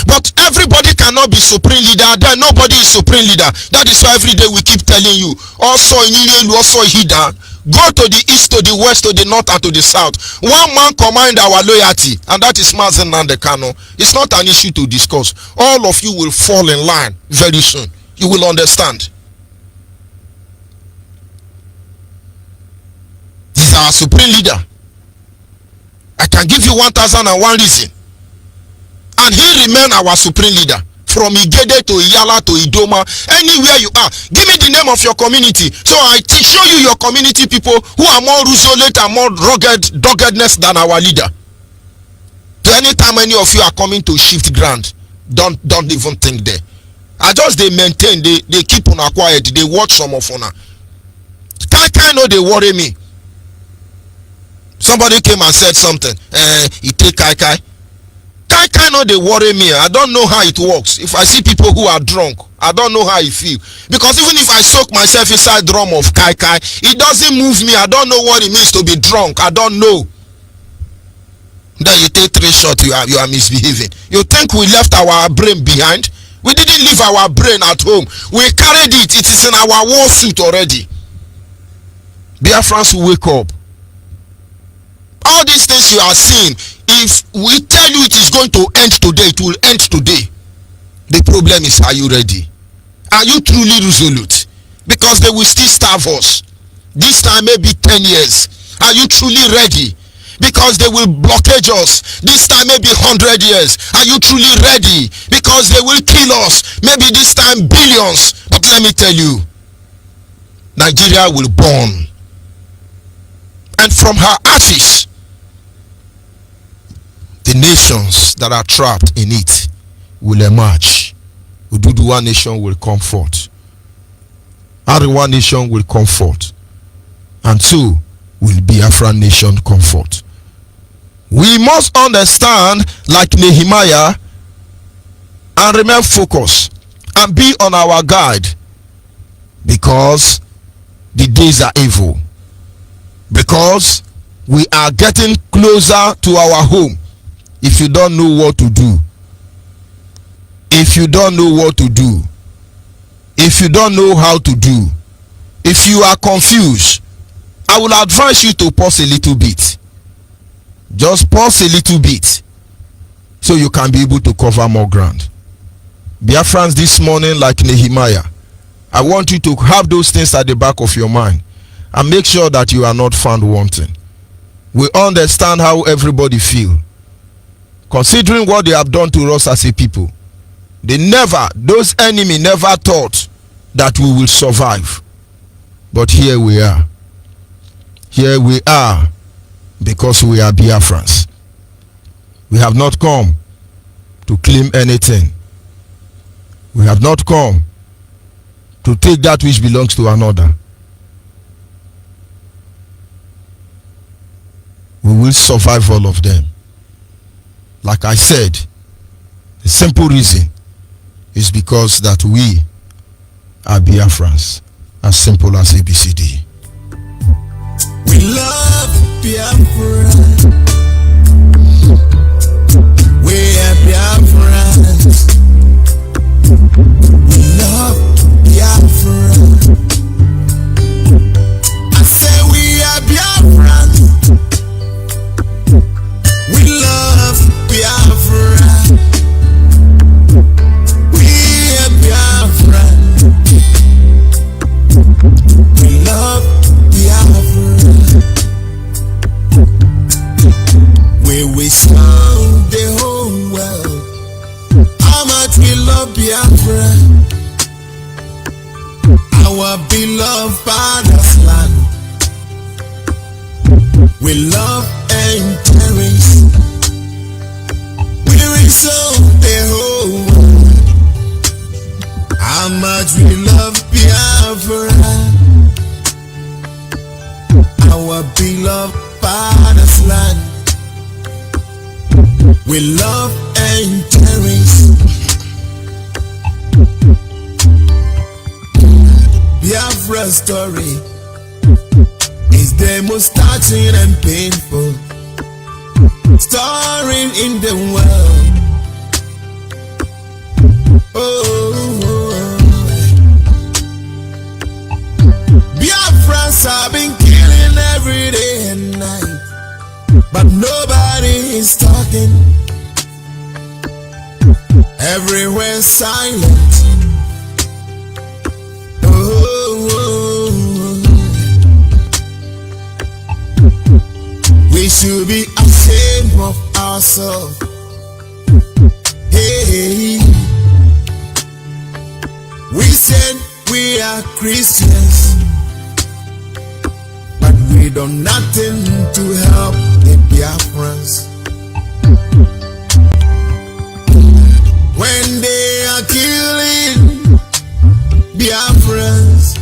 But everybody cannot be supreme leader. Then nobody is supreme leader. That is why every day we keep telling you, also Hida, go to the east, to the west, to the north, and to the south. One man command our loyalty, and that is Mazi Kano. It's not an issue to discuss. All of you will fall in line very soon. You will understand. This is our supreme leader. I can give you 1001 reason. And he remain our supreme leader. From Igede to Iyala to Idoma, anywhere you are. Give me the name of your community. So I show you your community people who are more resolute and more doggedness than our leader. So anytime any of you are coming to shift ground, don't even think there. I just they maintain, they keep on quiet, they watch some of honor. Kai know they worry me. Somebody came and said something. He take Kai. Kai know they worry me. I don't know how it works. If I see people who are drunk, I don't know how I feel. Because even if I soak myself inside drum of Kai, it doesn't move me. I don't know what it means to be drunk. I don't know. Then you take 3 shots, you are misbehaving. You think we left our brain behind? We didn't leave our brain at home. We carried it. It is in our war suit already. Biafrans will wake up. All these things you are seeing, if we tell you it is going to end today, it will end today. The problem is, are you ready? Are you truly resolute? Because they will still starve us. This time maybe 10 years. Are you truly ready? because they will blockage us. This time maybe 100 years. Are you truly ready? Because they will kill us. Maybe this time billions. But let me tell you, Nigeria will burn. And from her ashes, the nations that are trapped in it will emerge. Ududuwa nation will come forth. Arewa nation will come forth. And so will Biafra nation come forth. We must understand, like Nehemiah, and remain focused and be on our guard, because the days are evil. Because we are getting closer to our home. If you don't know what to do, if you don't know what to do, if you don't know how to do, if you are confused, I will advise you to pause a little bit. Just pause a little bit so you can be able to cover more ground. Biafrans, this morning, like Nehemiah, I want you to have those things at the back of your mind and make sure that you are not found wanting. We understand how everybody feel, considering what they have done to us as a people. Those enemy never thought that we will survive. But here we are. Here we are because we are Biafrans. We have not come to claim anything. We have not come to take that which belongs to another. We will survive all of them. Like I said, the simple reason is because that we are Biafrans. As simple as ABCD. We love Biafra. We are Biafrans. We love Biafra. I say we are Biafrans. We love Biafra. We are Biafrans. We love Biafra. Where we sound the whole world. How much we love Biafra. Our beloved father's land. We love and cherish. We resolve the whole world. How much we love Biafra. Our beloved father's land. We love and cherish. Biafra's story is the most touching and painful story in the world. Biafrans have been killing every day and night, but nobody is talking. Everywhere silent. We should be ashamed of ourselves. Hey, we said we are Christians, but we do nothing to help the Biafrans. When they are killing Biafrans,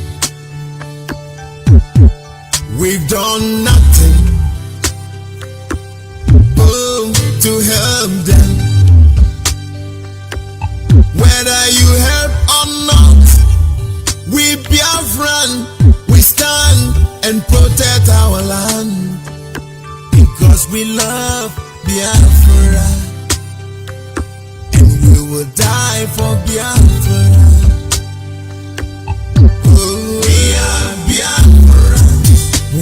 we've done nothing to help them. Whether you help or not, we Biafran, we stand and protect our land, because we love Biafra, and we will die for Biafra. We are Biafra.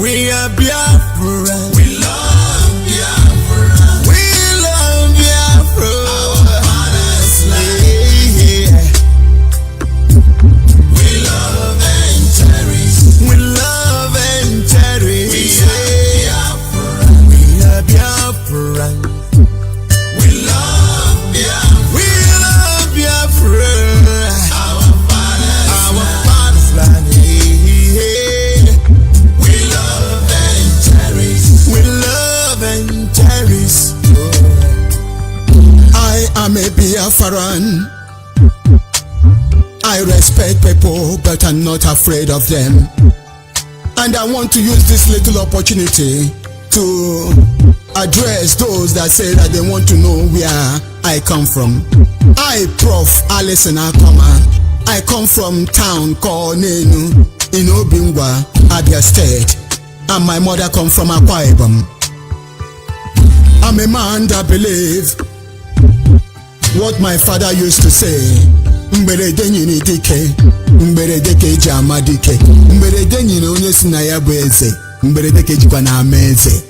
We are Biafra. We love Biafra. We love Biafra. Our father's land. We love and cherish. We love and cherish. We are Biafra. We are I respect people, but I'm not afraid of them. And I want to use this little opportunity to address those that say that they want to know where I come from. I, Prof. Alison Akoma, I come from town called Nenu in Obingwa, Abia State, and my mother come from Akwa Ibom. I'm a man that believes what my father used to say. Mberede nyini dike, mberede keji amadike, mberede nyini onye si na ya bụ eze, mberede kejikwa na ama eze.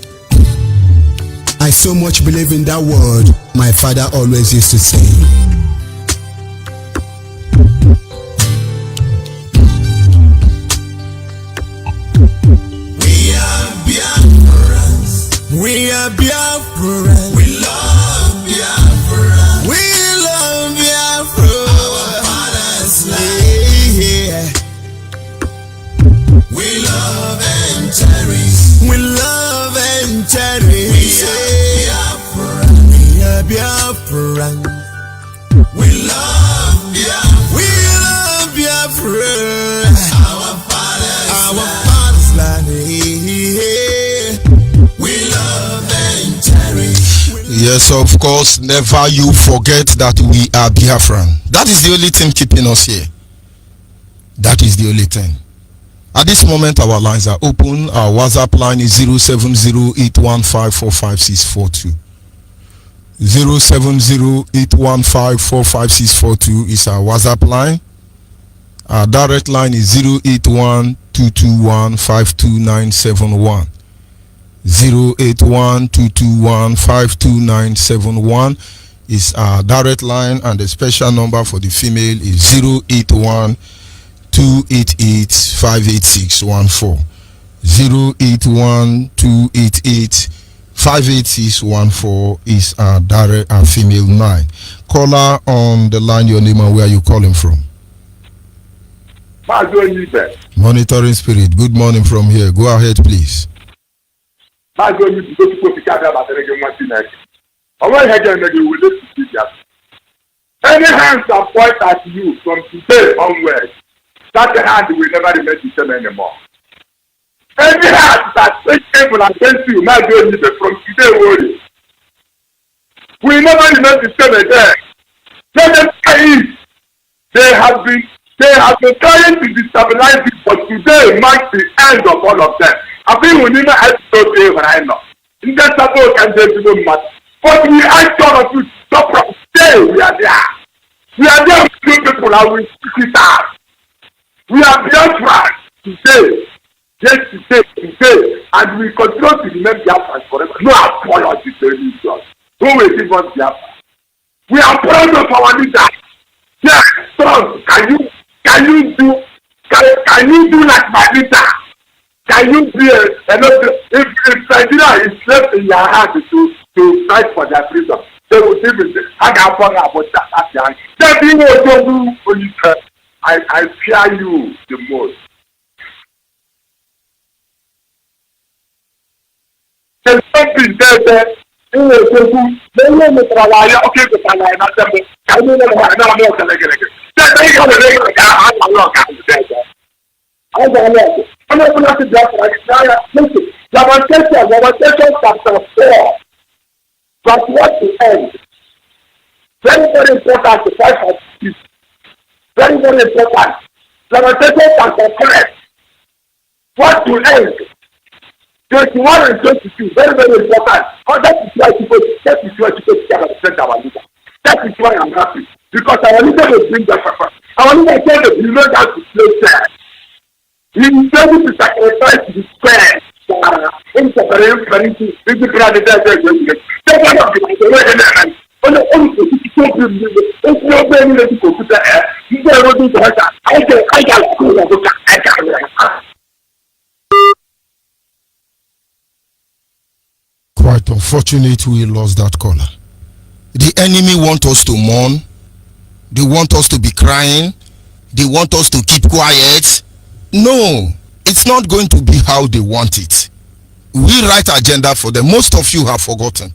I so much believe in that word my father always used to say. We are Biafrans. We are Biafrans. We love Biafra. We love Biafra. Our father's land. Yeah. We love and cherish. We love and cherish. We are Biafra. We are Biafra. We love Biafra. We love Biafra. Our father's land. We love and cherish. Yes, of course, never you forget that we are Biafran. That is the only thing keeping us here. That is the only thing. At this moment, our lines are open. Our WhatsApp line is 070-815-45642. 070-815-45642 is our WhatsApp line. Our direct line is 081-221-52971. 081-221-52971 is our direct line, and the special number for the female is 081-288-58614. 081-288-58614 is our direct and female line. Caller on the line, your name and where you calling from. Mazi Onyeibe. Monitoring Spirit, good morning from here. Go ahead, please. Mazi Onyeibe go to Kofikada Baterege Martinez. Always had them make you will to see that. Any hands that point at you from today onwards, that hand will never remain the same anymore. Any hand that takes evil against you, Mazi Onyeibe, from today onwards, will never remain the same again. Let them say they have been trying to destabilize it, but today marks the end of all of them. I think we need to help those days right now. In that support can do much. But we ask all of you to stop from today. We are there. We are there with two people and we speak it out. We are Biafra today. Yes, today. And we continue to remain Biafra forever. No apology to religion. Who will give us Biafra? We are proud of our leaders. Yes, son, can you do like my leader? Can you be if Nigeria is left in your hands to fight for their freedom, they will give it. I got fun about that. I fear you the most. There's something there. Lamentation chapter 4, verse 1 to end. Very, very important to fight for peace. Very, very important. Lamentation chapter 5, 1 to end. 21 and 22, very, very important. Oh, that is why people can represent our leader. That is why I'm happy. Because our leader will bring the purpose. Our leader said that he knows how to play fair. He is able to sacrifice his fair. In separation, in the planet, Quite unfortunate we lost that caller. The enemy want us to mourn. They want us to be crying. They want us to keep quiet. No, it's not going to be how they want it. We write agenda for them. Most of you have forgotten.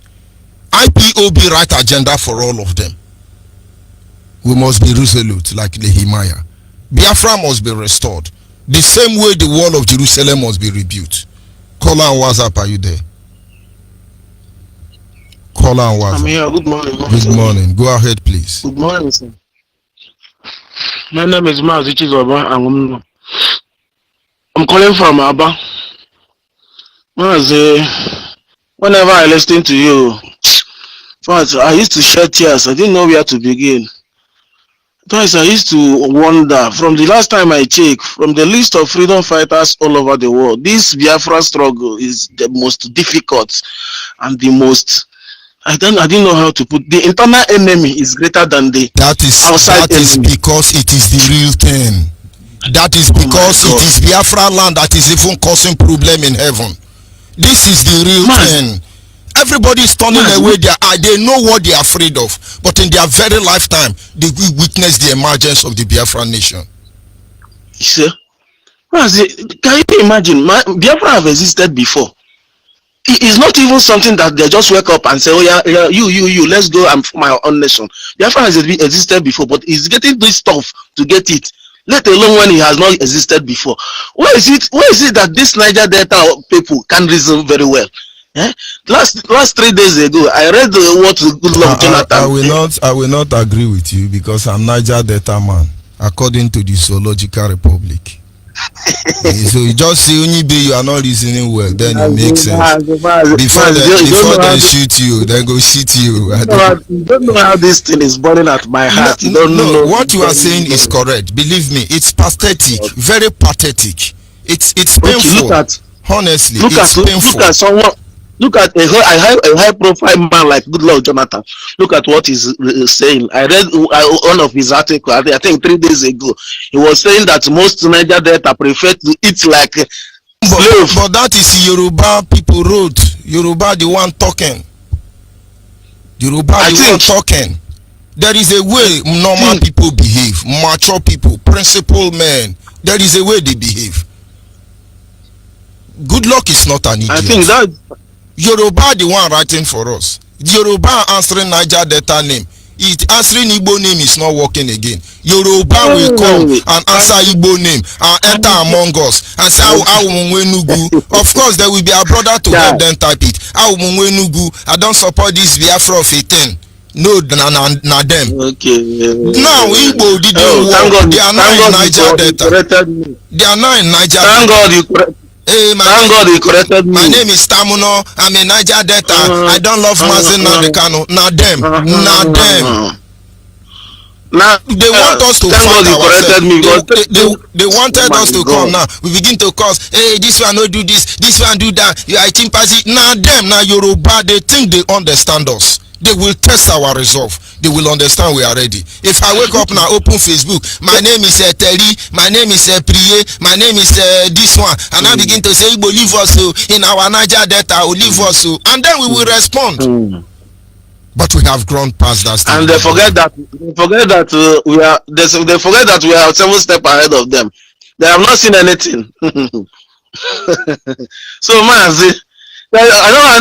IPOB write agenda for all of them. We must be resolute like Nehemiah. Biafra must be restored. The same way the wall of Jerusalem must be rebuilt. Caller and WhatsApp, are you there? Caller and WhatsApp. I'm here. Good morning. Good morning. Go ahead, please. Good morning, sir. My name is Mazi. I'm calling from Aba. Mazi, whenever I listen to you, first I used to shed tears. I didn't know where to begin. Twice I used to wonder, from the last time I checked, from the list of freedom fighters all over the world, this Biafra struggle is the most difficult and the most, I didn't know how to put, the internal enemy is greater than the outside that is enemy. because it is the real thing. That is because it is Biafra land that is even causing problem in heaven. This is the real thing. Everybody is turning away their eye. They know what they are afraid of. But in their very lifetime, they will witness the emergence of the Biafra nation. Sir, can you imagine? Biafra have existed before. It's not even something that they just wake up and say, oh yeah, you, let's go and form my own nation. Biafra has existed before, but it's getting this stuff to get it. Let alone when it has not existed before. Why is it that this Niger Delta people can reason very well? Eh? Last 3 days ago, I read what Goodluck Jonathan. I will not agree with you because I'm Niger Delta man, according to the Zoological Republic. So you just say Onyeibe, you are not reasoning well, then it makes sense. Before they shoot you, then go shoot you. You don't know how this thing is burning at my heart. No, what you are saying is correct. Believe me, it's pathetic, very pathetic. It's painful. Honestly, it's painful. Look at a high profile man like Goodluck Jonathan. Look at what he's saying. I read one of his articles, I think 3 days ago. He was saying that most Niger Delta prefer to eat like slave. But that is Yoruba people wrote. Yoruba the one talking. Talking. There is a way normal people behave. Mature people, principled men. There is a way they behave. Goodluck is not an idiot. I think that Yoruba the one writing for us. Yoruba answering Niger Delta name. It answering Igbo name is not working again. Yoruba will come and answer Igbo name and enter among us and say of course there will be a brother to help them type it. I don't support this Biafra of 18. No, na them. Okay. Now Igbo didn't work. They are now in Niger Delta. They are now in Niger Delta. Thank God you corrected. Hey, Thank God he corrected me. My name is Tamuno. I'm a Niger Delta. I don't love Mazi Nandekano. Not them. Not them. Now they want us to fight ourselves. They wanted us to come now. We begin to cause, hey, this one no do this one do that. You are chimpanzee. Now them, now Yoruba, they think they understand us. They will test our resolve. They will understand we are ready. If I wake up now, open Facebook, my name is Terry, my name is Priye, my name is this one, and I begin to say, believe us in our Niger Delta, leave us, and then we will respond. But we have grown past that stage. And they forget that we are 7 steps ahead of them. They have not seen anything. So Mazi, I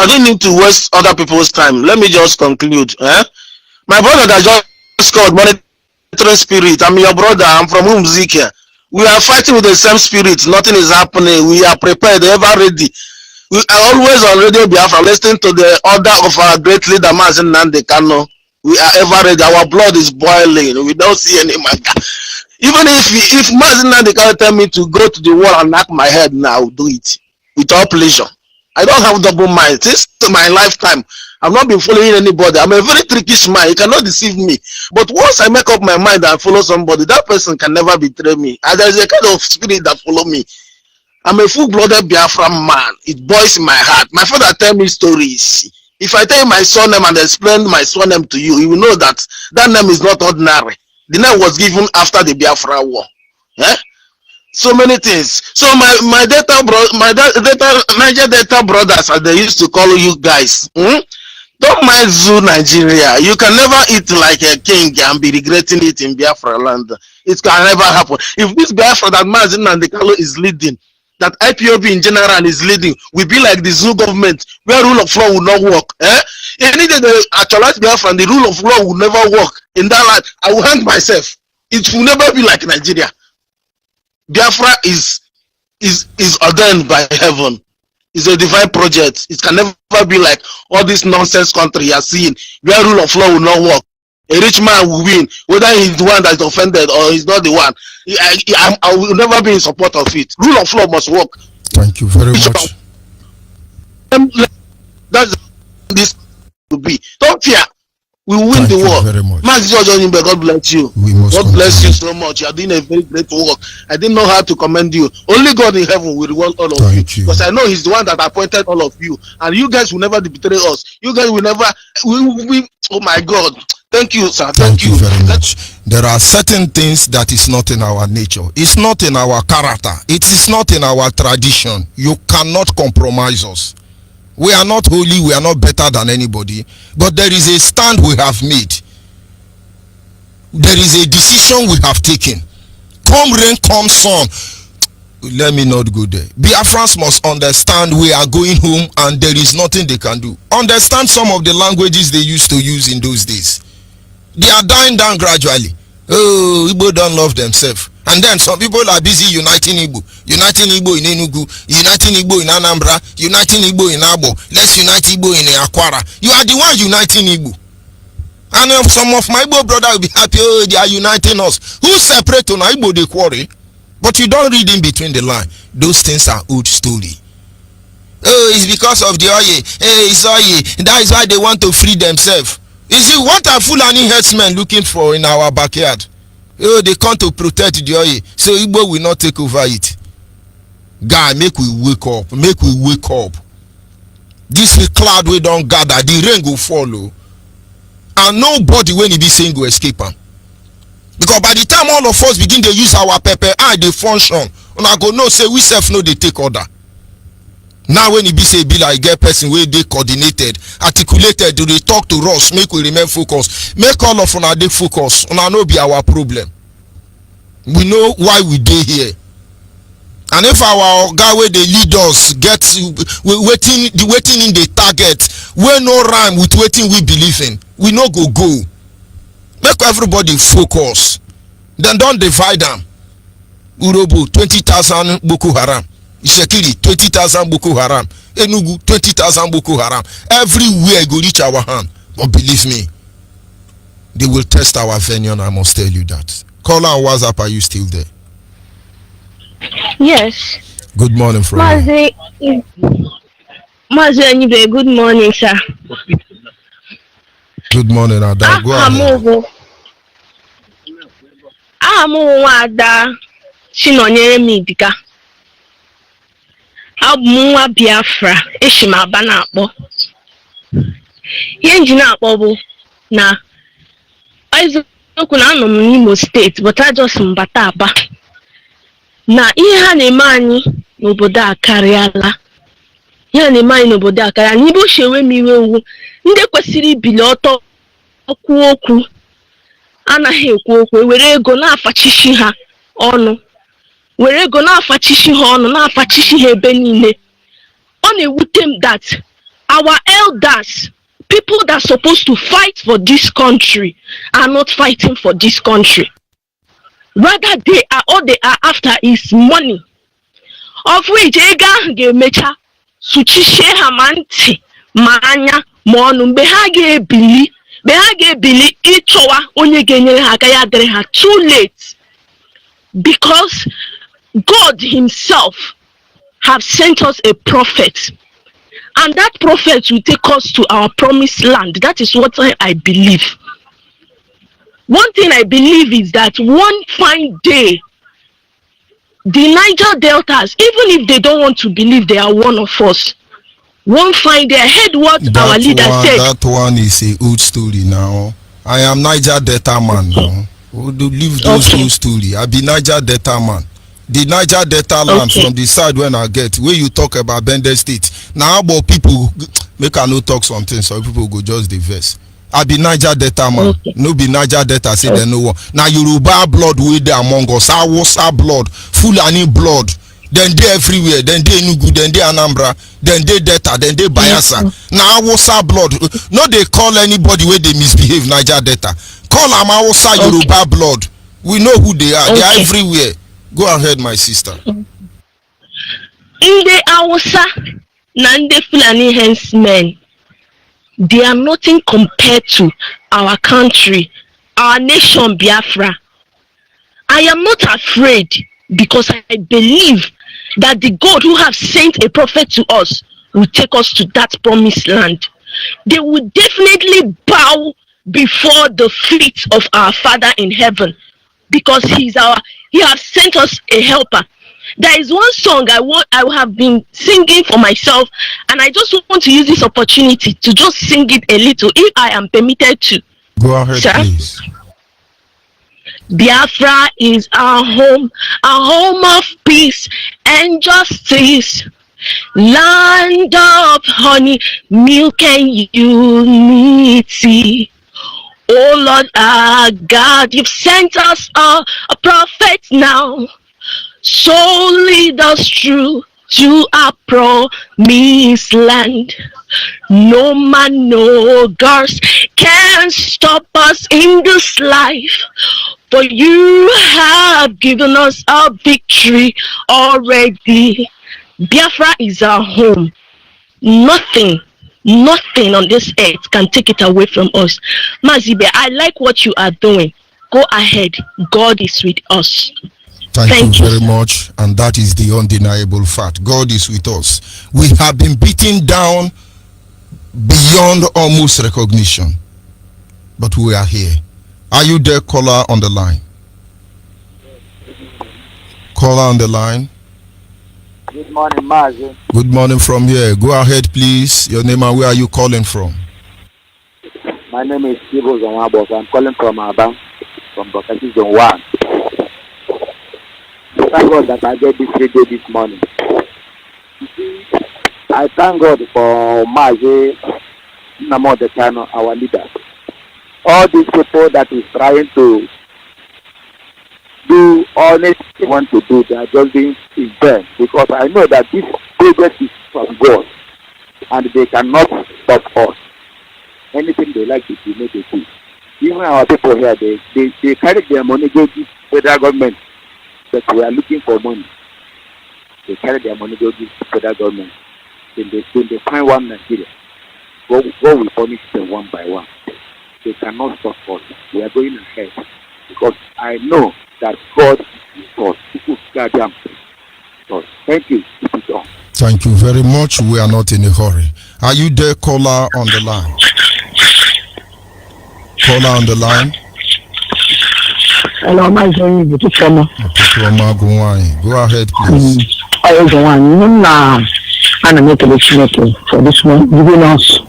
don't need to waste other people's time. Let me just conclude. My brother that just called monitoring spirit. I'm your brother. I'm from Umzike. We are fighting with the same spirit. Nothing is happening. We are prepared, ever ready. We are always on Radio Biafra, listening to the order of our great leader Mazi Nandekano. We are ever ready. Our blood is boiling. We don't see any matter. Even if Mazi Nandekano tell me to go to the wall and knock my head now, I will do it with all pleasure. I don't have double mind. Since my lifetime, I've not been following anybody. I'm a very trickish man. You cannot deceive me. But once I make up my mind and follow somebody, that person can never betray me. And there is a kind of spirit that follow me. I'm a full-blooded Biafra man. It boils in my heart. My father tell me stories. If I tell you my surname and explain my surname to you, you will know that that name is not ordinary. The name was given after the Biafra war. So many things. So my Niger Delta brothers, as they used to call you guys, don't mind Zoo Nigeria. You can never eat like a king and be regretting it in Biafra land. It can never happen. If this Biafra that Mazi Nandekano is leading, that IPOB in general is leading, will be like the zoo government where rule of law will not work. Any day they actualize Biafra and the rule of law will never work in that land, I will hang myself. It will never be like Nigeria. Biafra is ordained by heaven. It's a divine project. It can never be like all this nonsense country you are seeing, where rule of law will not work. A rich man will win, whether he's the one that's offended or he's not the one. I will never be in support of it. Rule of law must work. Thank you very much. That's this to be. Don't fear. We will win Thank the you war. very much. Mazi, God bless you. We must God bless you continue. so much. You are doing a very great work. I didn't know how to commend you. Only God in heaven will reward all of Thank you. you. Because I know He's the one that appointed all of you. And you guys will never betray us. You guys will never. Oh my God. Thank you, sir. Thank you very much. There are certain things that is not in our nature. It's not in our character. It is not in our tradition. You cannot compromise us. We are not holy. We are not better than anybody. But there is a stand we have made. There is a decision we have taken. Come rain, come sun. Let me not go there. Biafrans must understand we are going home and there is nothing they can do. Understand some of the languages they used to use in those days. They are dying down gradually. Oh, Igbo don't love themselves. And then some people are busy uniting Igbo. Uniting Igbo in Enugu, uniting Igbo in Anambra, uniting Igbo in Abo. Let's unite Igbo in Akwara. You are the one uniting Igbo. And some of my Igbo brothers will be happy, oh, they are uniting us. Who separate on Igbo, they quarrel? But you don't read in between the line. Those things are old story. Oh, it's because of the oil. Hey, it's oil. That is why they want to free themselves. You see, what are Fulani herdsmen looking for in our backyard? Oh, they come to protect the oil. So Igbo will not take over it. Guy, make we wake up. Make we wake up. This cloud we don't gather, the rain will follow. And nobody when he be saying go escape am. Because by the time all of us begin to use our pepper and they function, and I go no say we self know they take order. Now when he be say be like get person where they coordinated, articulated, do they talk to us, make we remain focused. Make all of una dey focus. Una no be our problem. We know why we dey here. And if our guy where they lead us get waiting in the target, we no rhyme with waiting we believe in, we no go. Make everybody focus. Then don't divide them. Urobo 20,000 Boko Haram. Shekiri 20,000 Boko Haram. Enugu 20,000 Boko Haram. Everywhere go reach our hand. But believe me, they will test our venue, and I must tell you that. Caller on WhatsApp, are you still there? Yes. Good morning, from Mazi Onyeibe, good morning, sir. Good morning, Ada. Go ahead. Ada Chinonyere Midika. Abụ Biafra, eshi m aba na-akpọ. Ihe nji na-akpọ bụ na eziokwu na anọ m n'Imo steeti, but I just mbata aba. Na ihe ha na-eme anyị n'obodo a karịala. Ihe ha na-eme anyị n'obodo a karịala. N'Igbo shewe m iwe wu, ndị kwesịrị ibili ọtọ okwu okwu anaghị ekwu okwu, ewere ego na-afachishi ha ọnụ. Were ego na-afachishi ha ọnụ, na-afachishi ha ebe niile. Ọ na-ewute m that our elders, people that are supposed to fight for this country, are not fighting for this country. Rather, all they are after is money. Of which ego ahụ ga-emecha suchishie ha ma ntị ma anya ma ọnụ mgbe ha ga-ebili ịchọwa onye ga-enyere ha aka, ya dịrị ha too late. Because God himself have sent us a prophet, and that prophet will take us to our promised land. That is what I believe. One thing I believe is that one fine day, the Niger Deltas, even if they don't want to believe they are one of us, one fine day, I heard what our leader said. That one is a old story now. I am Niger Delta man now. Leave those old story. I be Niger Delta man. The Niger Delta land from the side when I get, where you talk about Bender State. Now about people make I no talk something, so people go just the verse. I be Niger Delta man. No be Niger Delta say they no one. Now Yoruba blood with the among us. Hausa blood, Fulani blood. Then they everywhere. Then they Enugu, then they Anambra, then they Delta, then they Bayelsa. Now Hausa blood. No, they call anybody where they misbehave Niger Delta. Call am Hausa Yoruba blood. We know who they are. Okay. They are everywhere. Go ahead, my sister. Ndị Hausa na ndị Fulani herdsmen, they are nothing compared to our country, our nation Biafra. I am not afraid because I believe that the God who has sent a prophet to us will take us to that promised land. They will definitely bow before the feet of our Father in heaven because he has sent us a helper. There is one song I have been singing for myself, and I just want to use this opportunity to just sing it a little, if I am permitted to. Go ahead, sir? Please. Biafra is our home of peace and justice, land of honey, milk and unity. Oh Lord our God, you've sent us a prophet now, so lead us through to our promised land. No man, no girls can stop us in this life, for you have given us our victory already. Biafra is our home. Nothing on this earth can take it away from us. Mazi, I like what you are doing. Go ahead. God is with us. Thank you very much. And that is the undeniable fact. God is with us. We have been beaten down beyond almost recognition, but we are here. Are you there, caller on the line? Caller on the line. Good morning, Mazi. Good morning from here. Go ahead, please. Your name and where are you calling from? My name is Ipob. I'm calling from Aba, from Bokati Zone 1. Thank God that I get this radio this morning. I thank God for Mazi, Namo Dekano, our leader. All these people that is trying to do all they want to do, they are just being in vain, because I know that this project is from God and they cannot stop us. Anything they like to do, make it do. Even our people here, they carry their money, go to federal government, but we are looking for money. They carry their money, go to federal government. Then they find one Nigeria. God will punish them one by one. They cannot stop us. We are going ahead because I know that God is with us. Goddamn. So thank you. Thank you very much. We are not in a hurry. Are you there, caller on the line? Caller on the line. Hello, my name is Biafra. Go ahead, please. And I make a for this one, giving us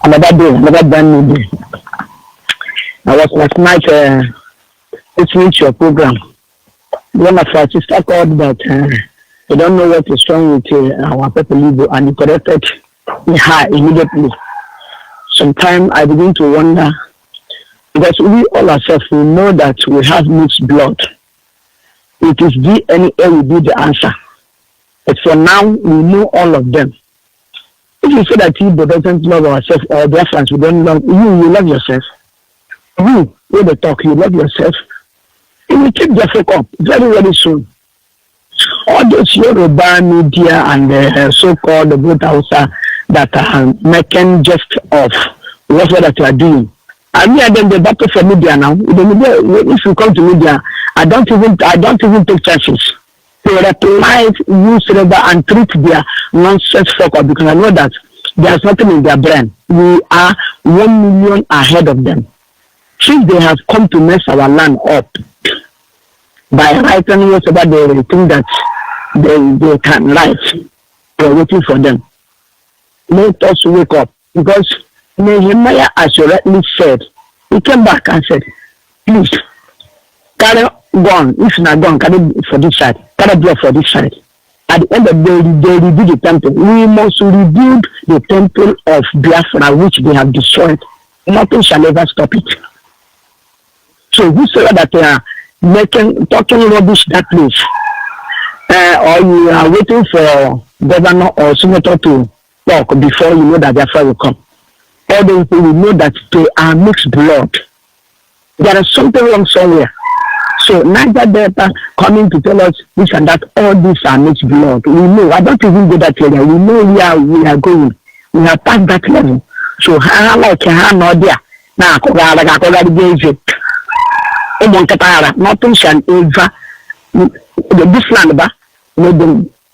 another day, another brand new day. I was last night listening to your program. One of our sister called that they don't know what is wrong with our people, and he corrected her immediately. Sometimes I begin to wonder, because we all ourselves, we know that we have mixed blood. It is DNA will be the answer. But for now, we know all of them. If you say that Ipob doesn't love ourselves, or their friends, we don't love you, you love yourself. You, when they talk, you love yourself. You will keep the fuck up very, very soon. All those Yoruba media and so-called the good Hausa that are making jest of whatever that you are doing. I mean, then the battle for media now. The media, if you come to media, I don't even take chances. They reply, use rubber and treat their nonsense fuck up, because I know that there's nothing in their brain. We are 1 million ahead of them. Since they have come to mess our land up by writing whatever they think that they can write, we're waiting for them. Let us wake up, because Nehemiah, as you rightly said, he came back and said, please, carry gun, if not gun, carry for this side, carry blood for this side. At the end of the day, they rebuild the temple. We must rebuild the temple of Biafra, which they have destroyed. Nothing shall ever stop it. So whosoever that they are talking rubbish that place, or you are waiting for governor or senator to talk before you know that Biafra will come, all those people will know that they are mixed blood. There is something wrong somewhere. So Niger Delta coming to tell us this and that, all these are mixed blood. We know. I don't even go that area. We know where we are going. We have passed that level. So how like how not there? Now nothing shall ever this land ba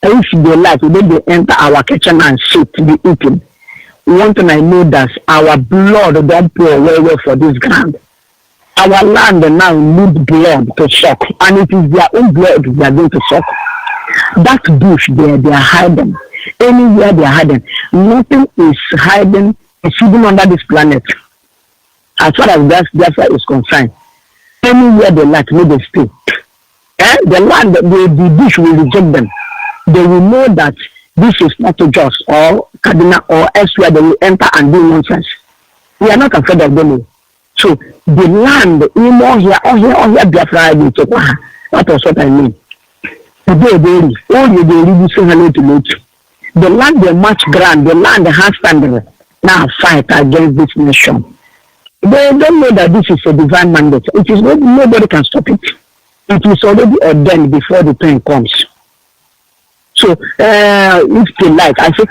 if they like they enter our kitchen and sit to be eaten. One thing I know that our blood don't pour well for this ground. Our land now needs blood to suck, and it is their own blood they are going to suck. That bush there, they are hiding. Anywhere they are hiding, nothing is hiding. It's even under this planet. As far as Biafra is concerned, anywhere they like, may they stay. The land, the bush will reject them. They will know that this is not to Jos or Kaduna or elsewhere. They will enter and do nonsense. We are not afraid of them. So the land, all here, Biafra, that was what I mean. The land, they march grand, the land has standard. Now fight against this nation. They don't know that this is a divine mandate. It is not, nobody can stop it. It is already ordained before the time comes. So if they like, I say,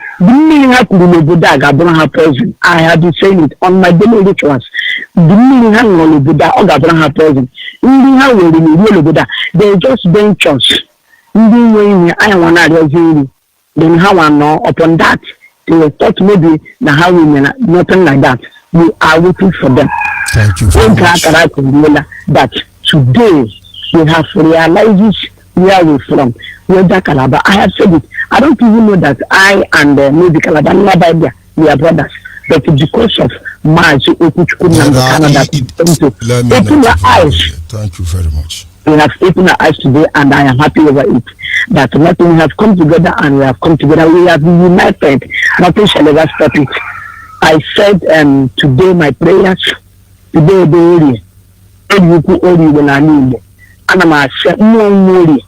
I have been saying it on my daily rituals. They just ventures. Then how I know upon that they thought maybe the how we nothing like that. We are waiting for them. Thank you very much. That today we have realized where we're from. Whether Calabar, I have said it. I don't even know that I and maybe Calabar, we are brothers. But because of Mazi, open your eyes. Thank you very much. We have opened our eyes today, and I am happy over it. That nothing, we have come together, and we have come together. We have been united. Nothing shall ever stop it. I said today my prayers, today the area, and I'm saying more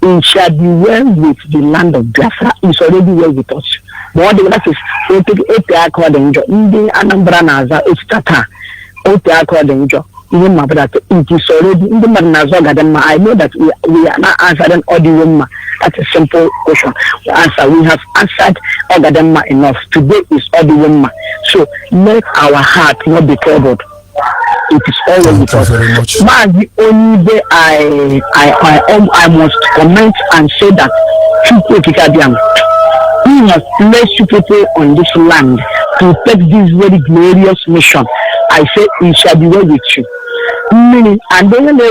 it shall be well with the land of Biafra. It's already well with us. But the last is API according to Indian Anambra Naza, it's Tata. API according to even my brother, it is already in the Nazaga. I know that we are not answering all the women. That's a simple question. We have answered all the them enough. Today is all the women. So let our heart not be troubled. It is always because Mazi Onyeibe, I must comment and say that he has placed you people on this land to take this very glorious mission. I say it shall be well with you. And then they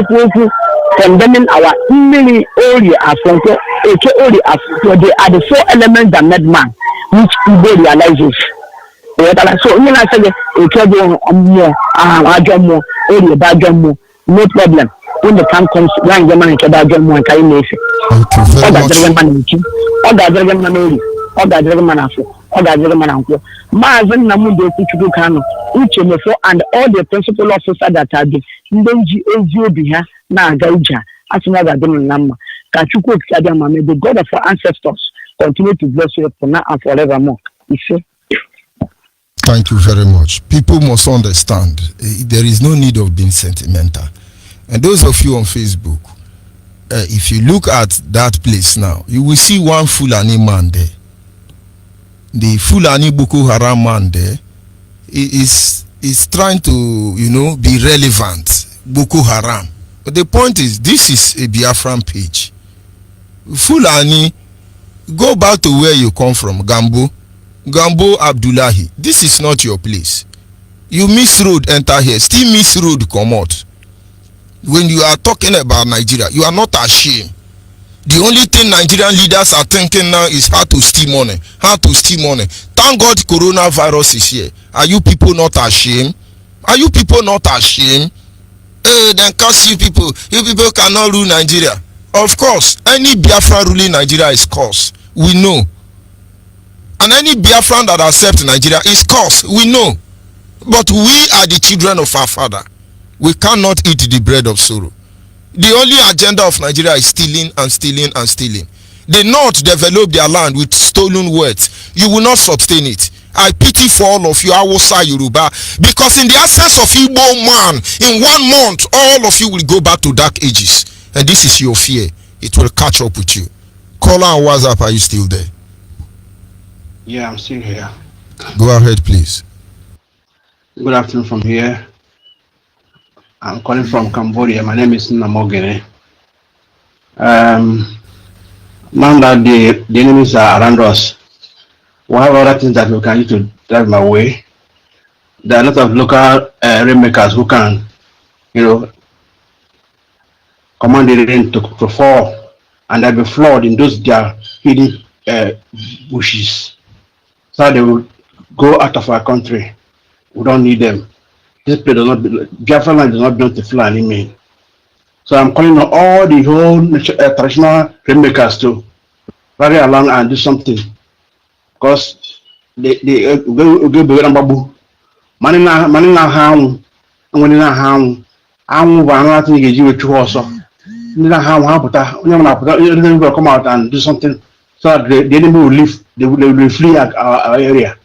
condemning our many area after they are the four elements that made man, which he realizes. So when I say no problem. When the time comes, one woman and more carry me. And all the principal officers that are the God of our ancestors continue to bless you for now and forevermore. Thank you very much. People must understand there is no need of being sentimental. And those of you on Facebook, if you look at that place now, you will see one Fulani man there. The Fulani Boko Haram man there is trying to, be relevant. Boko Haram. But the point is, this is a Biafran page. Fulani, go back to where you come from, Gambo Abdullahi. This is not your place. You miss road, enter here. Still miss road, come out. When you are talking about Nigeria, you are not ashamed. The only thing Nigerian leaders are thinking now is how to steal money. How to steal money. Thank God coronavirus is here. Are you people not ashamed? Are you people not ashamed? Then curse you people. You people cannot rule Nigeria. Of course, any Biafra ruling Nigeria is cursed. We know. And any Biafran that accepts Nigeria is cursed. We know. But we are the children of our father. We cannot eat the bread of sorrow. The only agenda of Nigeria is stealing and stealing and stealing. The North develop their land with stolen wealth. You will not sustain it. I pity for all of you, Hausa, Yoruba, because in the absence of Igbo man, in 1 month, all of you will go back to dark ages. And this is your fear. It will catch up with you. Caller on WhatsApp, are you still there? Yeah, I'm still here. Go ahead, please. Good afternoon from here. I'm calling from Cambodia. My name is Namogene. Now that the enemies are around us, we have other things that we can use to drive them away. There are a lot of local rainmakers who can, command the rain to fall, and they'll be flooded in those their hidden bushes. So they will go out of our country. We don't need them. This place does not, Biafra land does not belong to Fulani men. So I'm calling on all the whole traditional rainmakers to rally along and do something. Because they go bigger babu. Money na harm, and when na harm, I'm another thing you with you also. Na harm, but they come out and do something so that the enemy will leave, they will flee our area.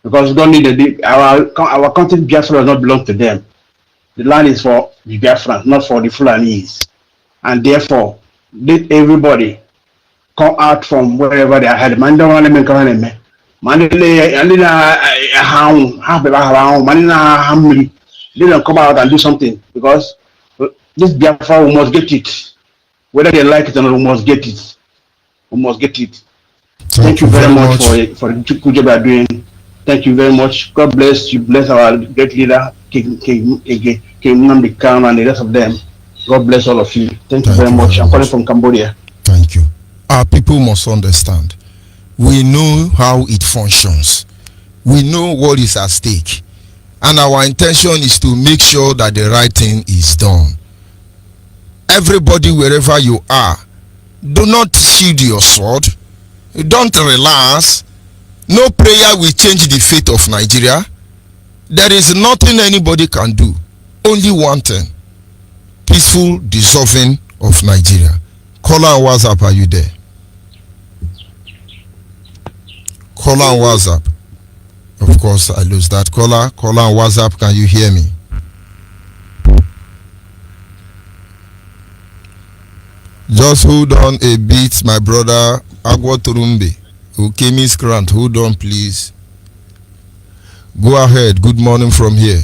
Because we don't need our country Biafra does not belong to them. The land is for the Biafrans, not for the Fulanis. And therefore, let everybody come out from wherever they are headed. Man, don't want to make a man, let them come out and do something. Because this Biafra, we must get it. Whether they like it or not, we must get it. We must get it. Thank you very much for the good job you are doing. Thank you very much. God bless you. Bless our great leader, King Nnamdi Kanu, and the rest of them. God bless all of you. Thank you very much. I'm calling from Cambodia. Thank you. Our people must understand. We know how it functions. We know what is at stake. And our intention is to make sure that the right thing is done. Everybody, wherever you are, do not shield your sword. Don't relax. No prayer will change the fate of Nigeria. There is nothing anybody can do. Only one thing. Peaceful dissolving of Nigeria. Caller on WhatsApp, are you there? Caller on WhatsApp. Of course, I lose that caller. Caller on WhatsApp, can you hear me? Just hold on a bit, my brother Agwa Turumbe. Okay, Miss Grant, hold on, please. Go ahead. Good morning from here.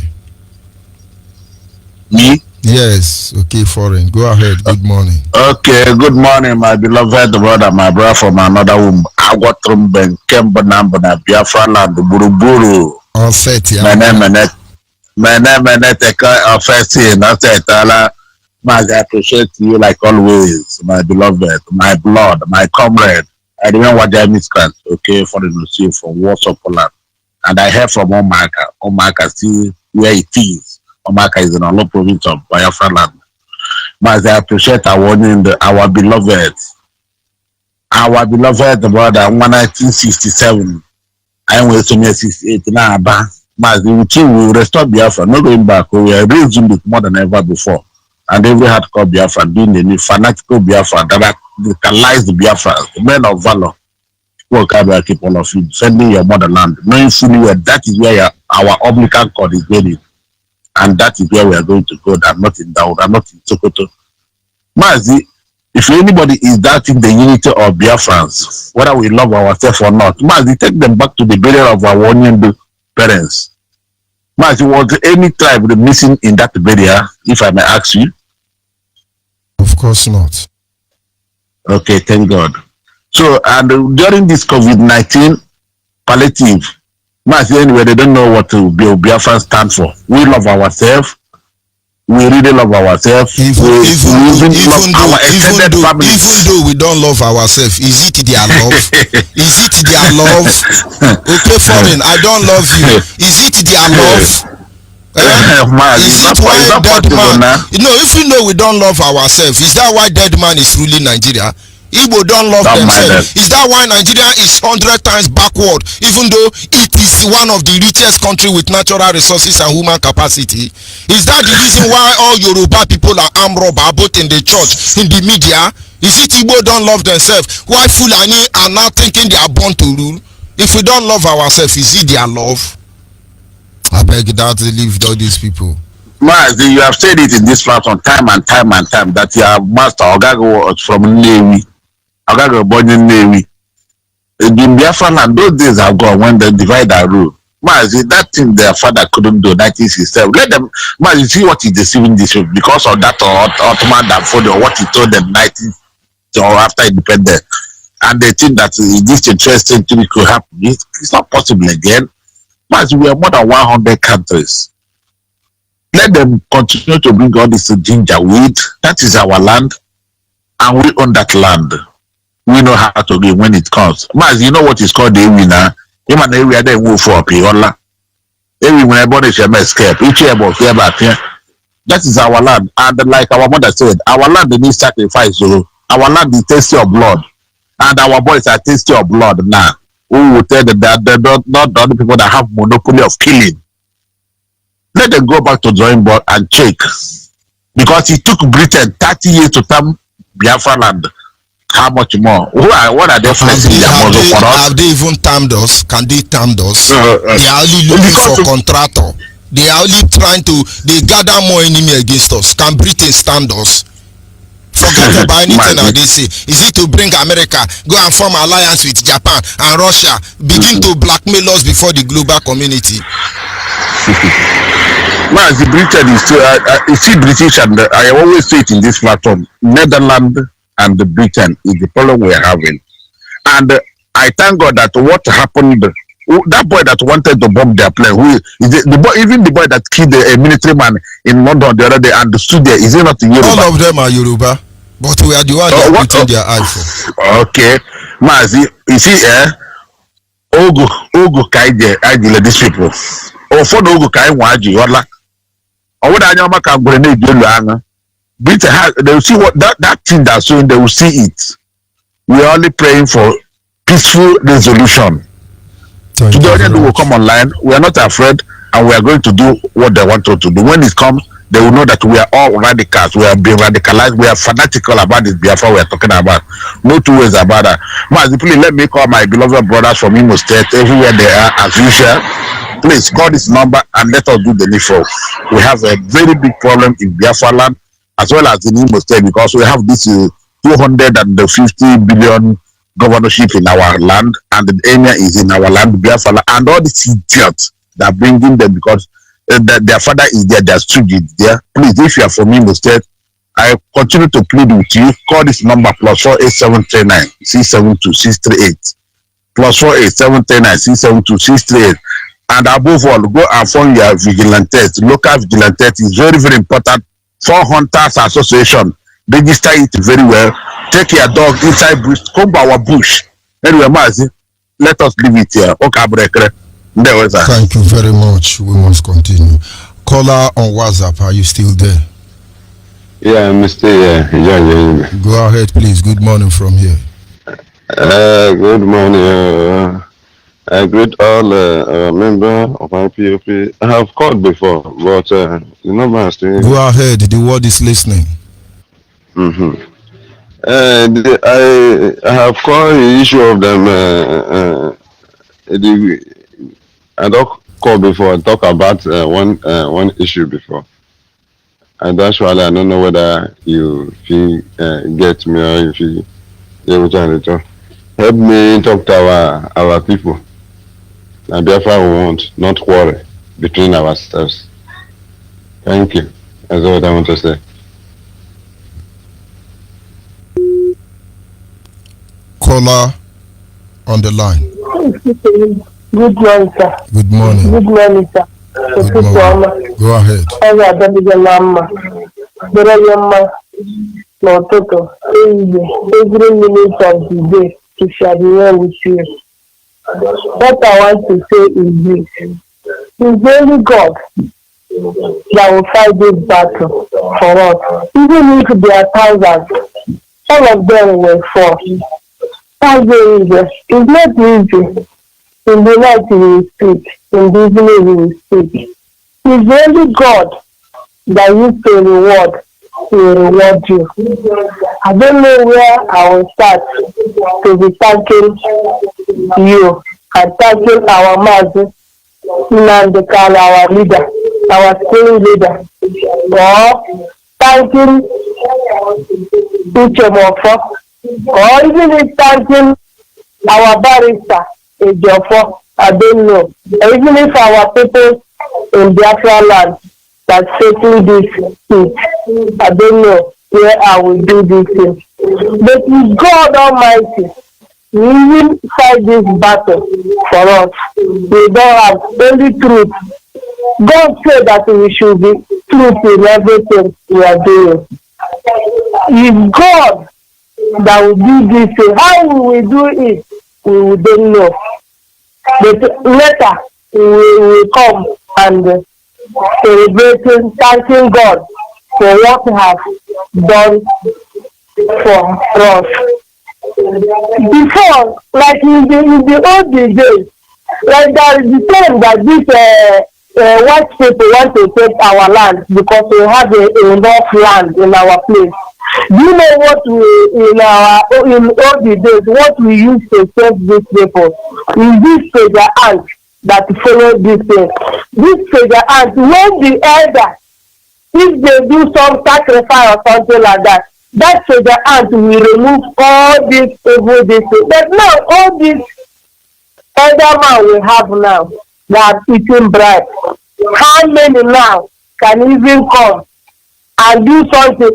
Me? Yes. Okay, foreign. Go ahead. Good morning. Okay, good morning, my beloved brother, my brother from another womb. Agwatrumben, Kembanambana, Biafra land, Buruburu. All set, yeah. My name is Teka, first in Tala. Mazi, I appreciate you like always, my beloved, my blood, my comrade. I remember what I miscreant, okay, for the Lucy from Warsaw, Poland. And I heard from Omaka. Omaka, see where it is. Omaka is in a low province of Biafra land. But I appreciate our beloved brother, 1967. I went to me 68 now, but we will restore Biafra, not going back. We are raising it more than ever before. And every hardcore Biafra, being the fanatical Biafra that radicalized the Biafra, the men of valor, will keep all of you defending your motherland, knowing fully well that is where our umbilical cord is going, and that is where we are going to go. That not in Daura, not in Sokoto. Mazi, if anybody is doubting the unity of Biafrans, whether we love ourselves or not, Mazi, take them back to the burial of our Onyeibe parents. Mazi, was any tribe missing in that burial, if I may ask you? Of course not. Okay, thank God. So, and during this COVID-19 palliative, Mazi, anyway, they don't know what Biafra stand for. We love ourselves. We really love ourselves. Even though we don't love ourselves, is it their love? Is it their love? Okay, foreign, I don't love you. Is it their love? Is it why dead man? If you know we don't love ourselves, is that why dead man is ruling Nigeria? Igbo don't love themselves. Is that why Nigeria is 100 times backward, even though it is one of the richest country with natural resources and human capacity? Is that the reason why all Yoruba people are armed robber, both in the church, in the media? Is it Igbo don't love themselves? Why Fulani are now thinking they are born to rule? If we don't love ourselves, is it their love? I beg that they leave all these people. Mazi, you have said it in this platform time and time and time that your master Ogago was from Navy. Ogago born in Navy. In Biafra land, those days are gone when they divide and rule. Mazi, that thing their father couldn't do, 1967. Let them, Mazi, see what is deceiving this week because of that Ottoman Danfodio or what he told them 19 or after independence. And they think that this interesting thing could happen. It's not possible again. Mazi, we are more than 100 countries. Let them continue to bring all this ginger weed. That is our land, and we own that land. We know how to give when it comes. Mas, you know what is called the winner. You man, area they move for Piola. Every when everybody shall escape, each year about here back here. That is our land, and like our mother said, our land needs sacrifice. So our land is tasty of blood, and our boys are tasty of blood now. Who will tell them that they're not the other people that have monopoly of killing? Let them go back to drawing board and check. Because it took Britain 30 years to term Biafra land. How much more? What are they flexing their muscle for us? Have they even termed us? Can they term us? They are only looking for contractor. They are only trying to, they gather more enemy against us. Can Britain stand us? Forget about anything that they say. Is it to bring America, go and form alliance with Japan and Russia, begin to blackmail us before the global community? Mazi, Britain is still, you see British, and I always say it in this platform, Netherlands and Britain is the problem we are having. And I thank God that what happened, that boy that wanted to bomb their plane, who is the boy, even the boy that killed a military man in London the other day and stood there, is he not in Yoruba? All of them are Yoruba, but we are the one that are putting their eye for. Okay, Mazi, you see, Ogu Kaide, these people. For the Ogu Kai Waji, Ola. Or what I know, Britain has, they will see what that thing that's showing, they will see it. We are only praying for peaceful resolution. Today, they will come online. We are not afraid, and we are going to do what they want us to do. When it comes, they will know that we are all radicals. We are being radicalized. We are fanatical about this Biafra we are talking about. No two ways about that. Mazi, please let me call my beloved brothers from Imo State, everywhere they are, as usual. Please call this number and let us do the needful. We have a very big problem in Biafra land as well as in Imo State because we have this 250 billion governorship in our land and the emir is in our land, Biafra land, and all these idiots that are bringing them because their father is there, their student there. Please, if you are from Imo State, I continue to plead with you. Call this number +48739 672 638 +48739 672 638. And above all, go and form your vigilantes. Local vigilantes is very, very important. For Hunters Association, register it very well. Take your dog inside bush, come by our bush. Anyway, Mazi, let us leave it here. Okay, thank you very much. We must continue. Caller on WhatsApp, are you still there? Yeah, Mr. Yeah. Go ahead, please. Good morning from here. Good morning. I greet all members of IPOP. I have called before, but the number is still. Go ahead. The word is listening. I have called the issue of them. I don't call before. I talk about one issue before, and that's why I don't know whether you get me or if you able to help me talk to our people. And Biafra we want, not worry between ourselves. Thank you. That's what I want to say. Caller on the line. Good morning, sir. Good morning. Good morning, sir. Good morning. Go ahead. Every minute of the day to share the well with you. What I want to say is this. It's only God that will fight this battle for us. Even if there are thousands, all of them will fall. That's very easy. It's not easy. In the night he will speak. In the evening he will speak. It's only God that used to reward will reward you. I don't know where I will start to be thanking you and thanking our Mazi, our leader, our school leader, or thanking Ipob, or even thanking our barrister, Ejiofor, I don't know. Even if our people in Biafra land that facing this heat, I don't know where I will do this thing. But with God Almighty, we will fight this battle for us. We don't have only truth. God said that we should be truth in everything we are doing. It's God that will do this thing. How we will do it, we don't know. But later, we will come and celebrating, thanking God for what He has done for us. Before, like in the old days, like there is the time that this white people want to take our land because we have enough land in our place. Do you know what we in all the days what we used to save these people is this treasure ant that follow this thing. This treasure ant, when the elder, if they do some sacrifice or something like that, that treasure ant will remove all this evil this thing. But now all this elder man we have now, they are eating bread. How many now can even come and do something?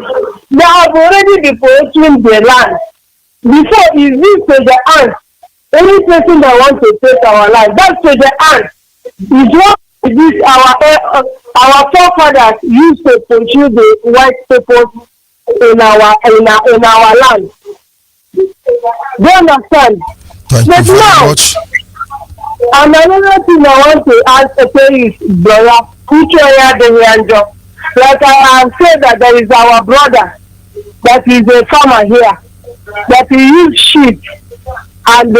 They have already been poaching the land. Before, is this treasure ant, any person that wants to take our land, that treasure ant is what this our forefathers used to pursue the white people in our land. Do you understand? Thank but you very now, much. And another thing I want to ask is, brother, like I have said that there is our brother that is a farmer here, that he use sheep and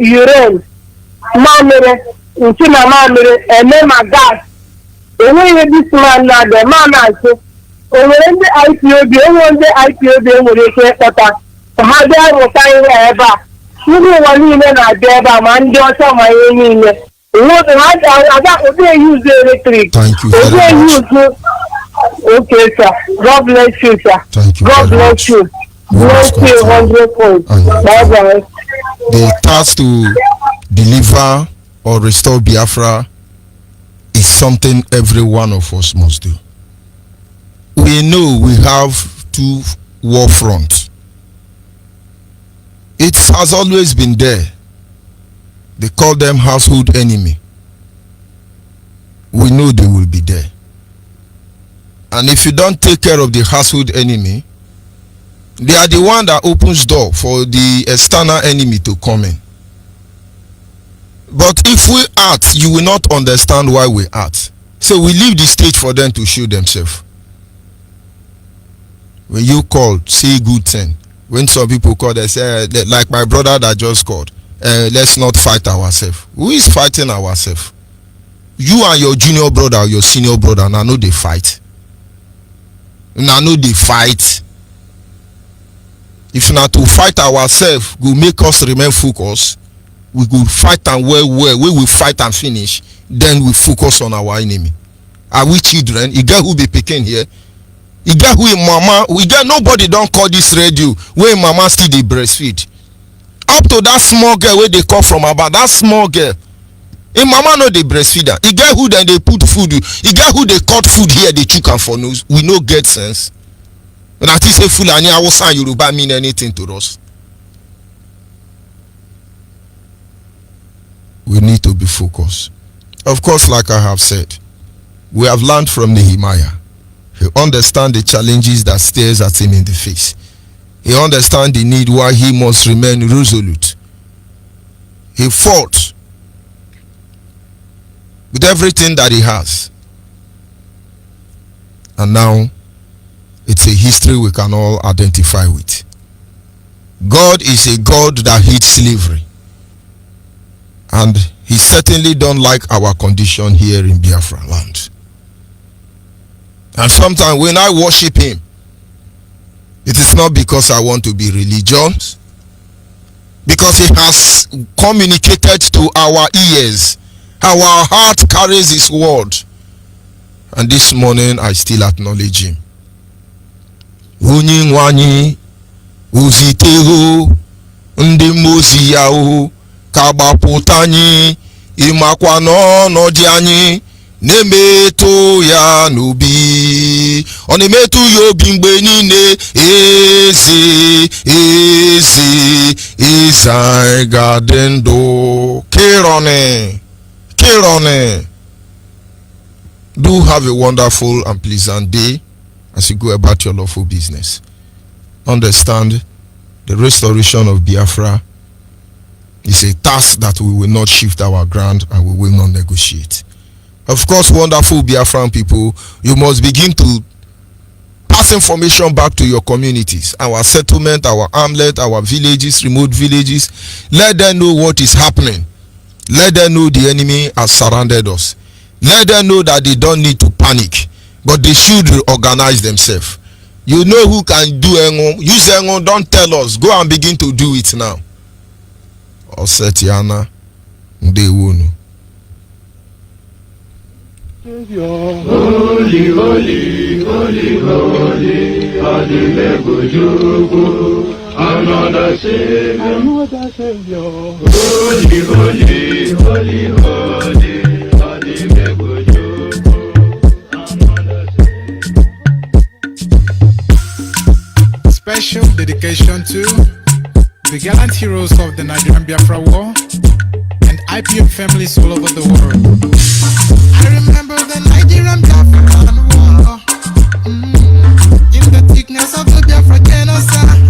urine, and then my gas. And when this man now, the man also, when the IPOB, when they say, how they are retiring ever. You know what you mean? I did a man, just on my own. What I got to use the electric. Thank you very much. Okay, sir. God bless you, sir. Thank you. God very bless much. you. Bless you 100 points. Bye bye. The task to deliver or restore Biafra is something every one of us must do. We know we have two war fronts. It has always been there. They call them household enemy. We know they will be there. And if you don't take care of the household enemy, they are the one that opens door for the external enemy to come in. But if we act, you will not understand why we act. So we leave the stage for them to show themselves. When you call, say good thing. When some people call, they say, like my brother that just called, let's not fight ourselves. Who is fighting ourselves? You and your junior brother or your senior brother, now know they fight. Now know they fight. If not to fight ourselves, will make us remain focused. We will fight and well. We will fight and finish. Then we focus on our enemy. Are we children? You get who be picking here? You get who in mama? We get nobody don't call this radio where mama still dey breastfeed. Up to that small girl where they call from about that small girl. In mama no dey breastfeed her. You get who then they put food. You get who they cut food here they chook am for nose. We no get sense. And I think say Fulani Hausa and Yoruba mean anything to us. We need to be focused. Of course, like I have said, we have learned from Nehemiah. He understands the challenges that stares at him in the face. He understands the need why he must remain resolute. He fought with everything that he has. And now, it's a history we can all identify with. God is a God that hates slavery. And he certainly don't like our condition here in Biafra land. And sometimes when I worship him, it is not because I want to be religious. because he has communicated to our ears. Our heart carries his word. And this morning I still acknowledge him. Onye nwanyị uzitego ndị mozi ya o ka gbapụta anyị ịmakwa n'ọnọdụ anyị na-emetụ ya n'obi ọ na-emetụ ya obi mgbe niile eze anyị ga-adị ndụ kirone. Do have a wonderful and pleasant day as you go about your lawful business. Understand, the restoration of Biafra is a task that we will not shift our ground and we will not negotiate. Of course, wonderful Biafran people, you must begin to pass information back to your communities, our settlement, our hamlet, our villages, remote villages. Let them know what is happening. Let them know the enemy has surrounded us. Let them know that they don't need to panic, but they should organize themselves. You know who can do engo. Use engo, don't tell us. Go and begin to do it now. Osetiana Ndewunu. Holy, holy, holy, holy, Adimebujuku, another Savior, Holy, holy, holy, holy, Adimebujuku, another Savior. Special dedication to the gallant heroes of the Nigerian Biafra War and IPM families all over the world. I remember the Nigerian Biafra War, in the thickness of the Biafra genocide.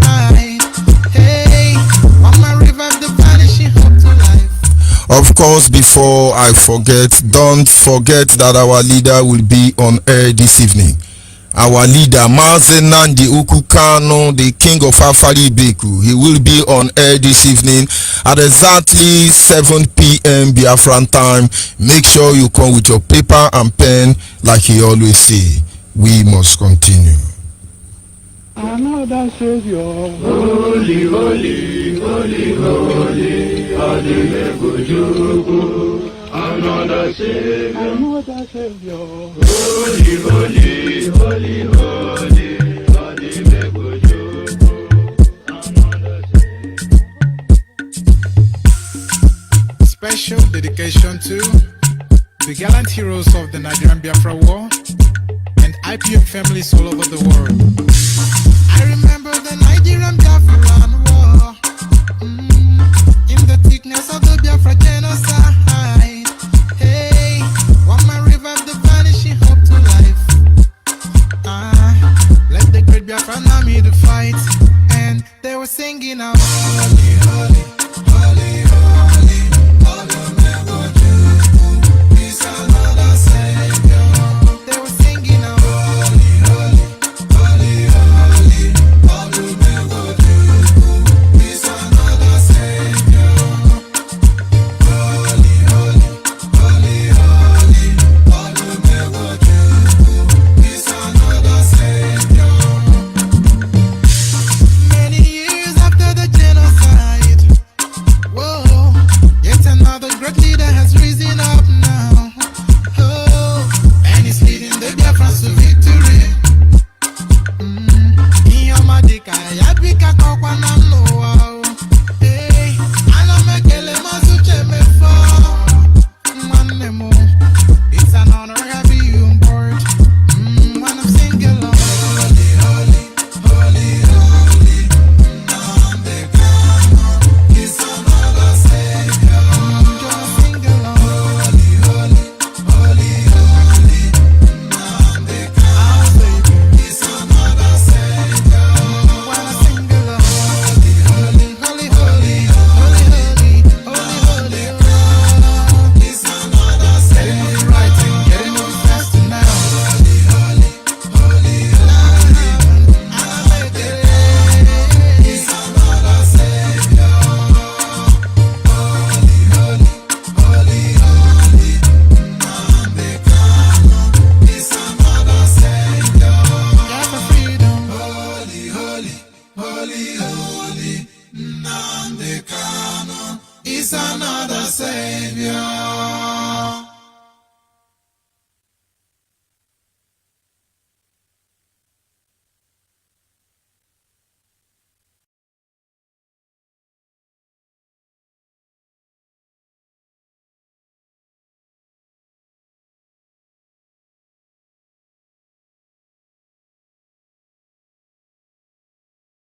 Hey, Mama revived the vanishing hope to life. Of course, before I forget, don't forget that our leader will be on air this evening. Our leader, Mazi Ukukano, the king of Afari Beku, he will be on air this evening at exactly 7 p.m. Biafran time. Make sure you come with your paper and pen like he always say. We must continue. Another Savior, holy, holy, holy, holy, Adimebujuku, another Savior, holy, holy, holy, holy, Adimebujuku, another Savior. Special dedication to the gallant heroes of the Nigerian Biafra War and IPM families all over the world. I remember the Nigerian Biafra War, in the thickness of the Biafra genocide. Hey, one man revived the vanishing hope to life. Let the great Biafran army to fight, and they were singing out.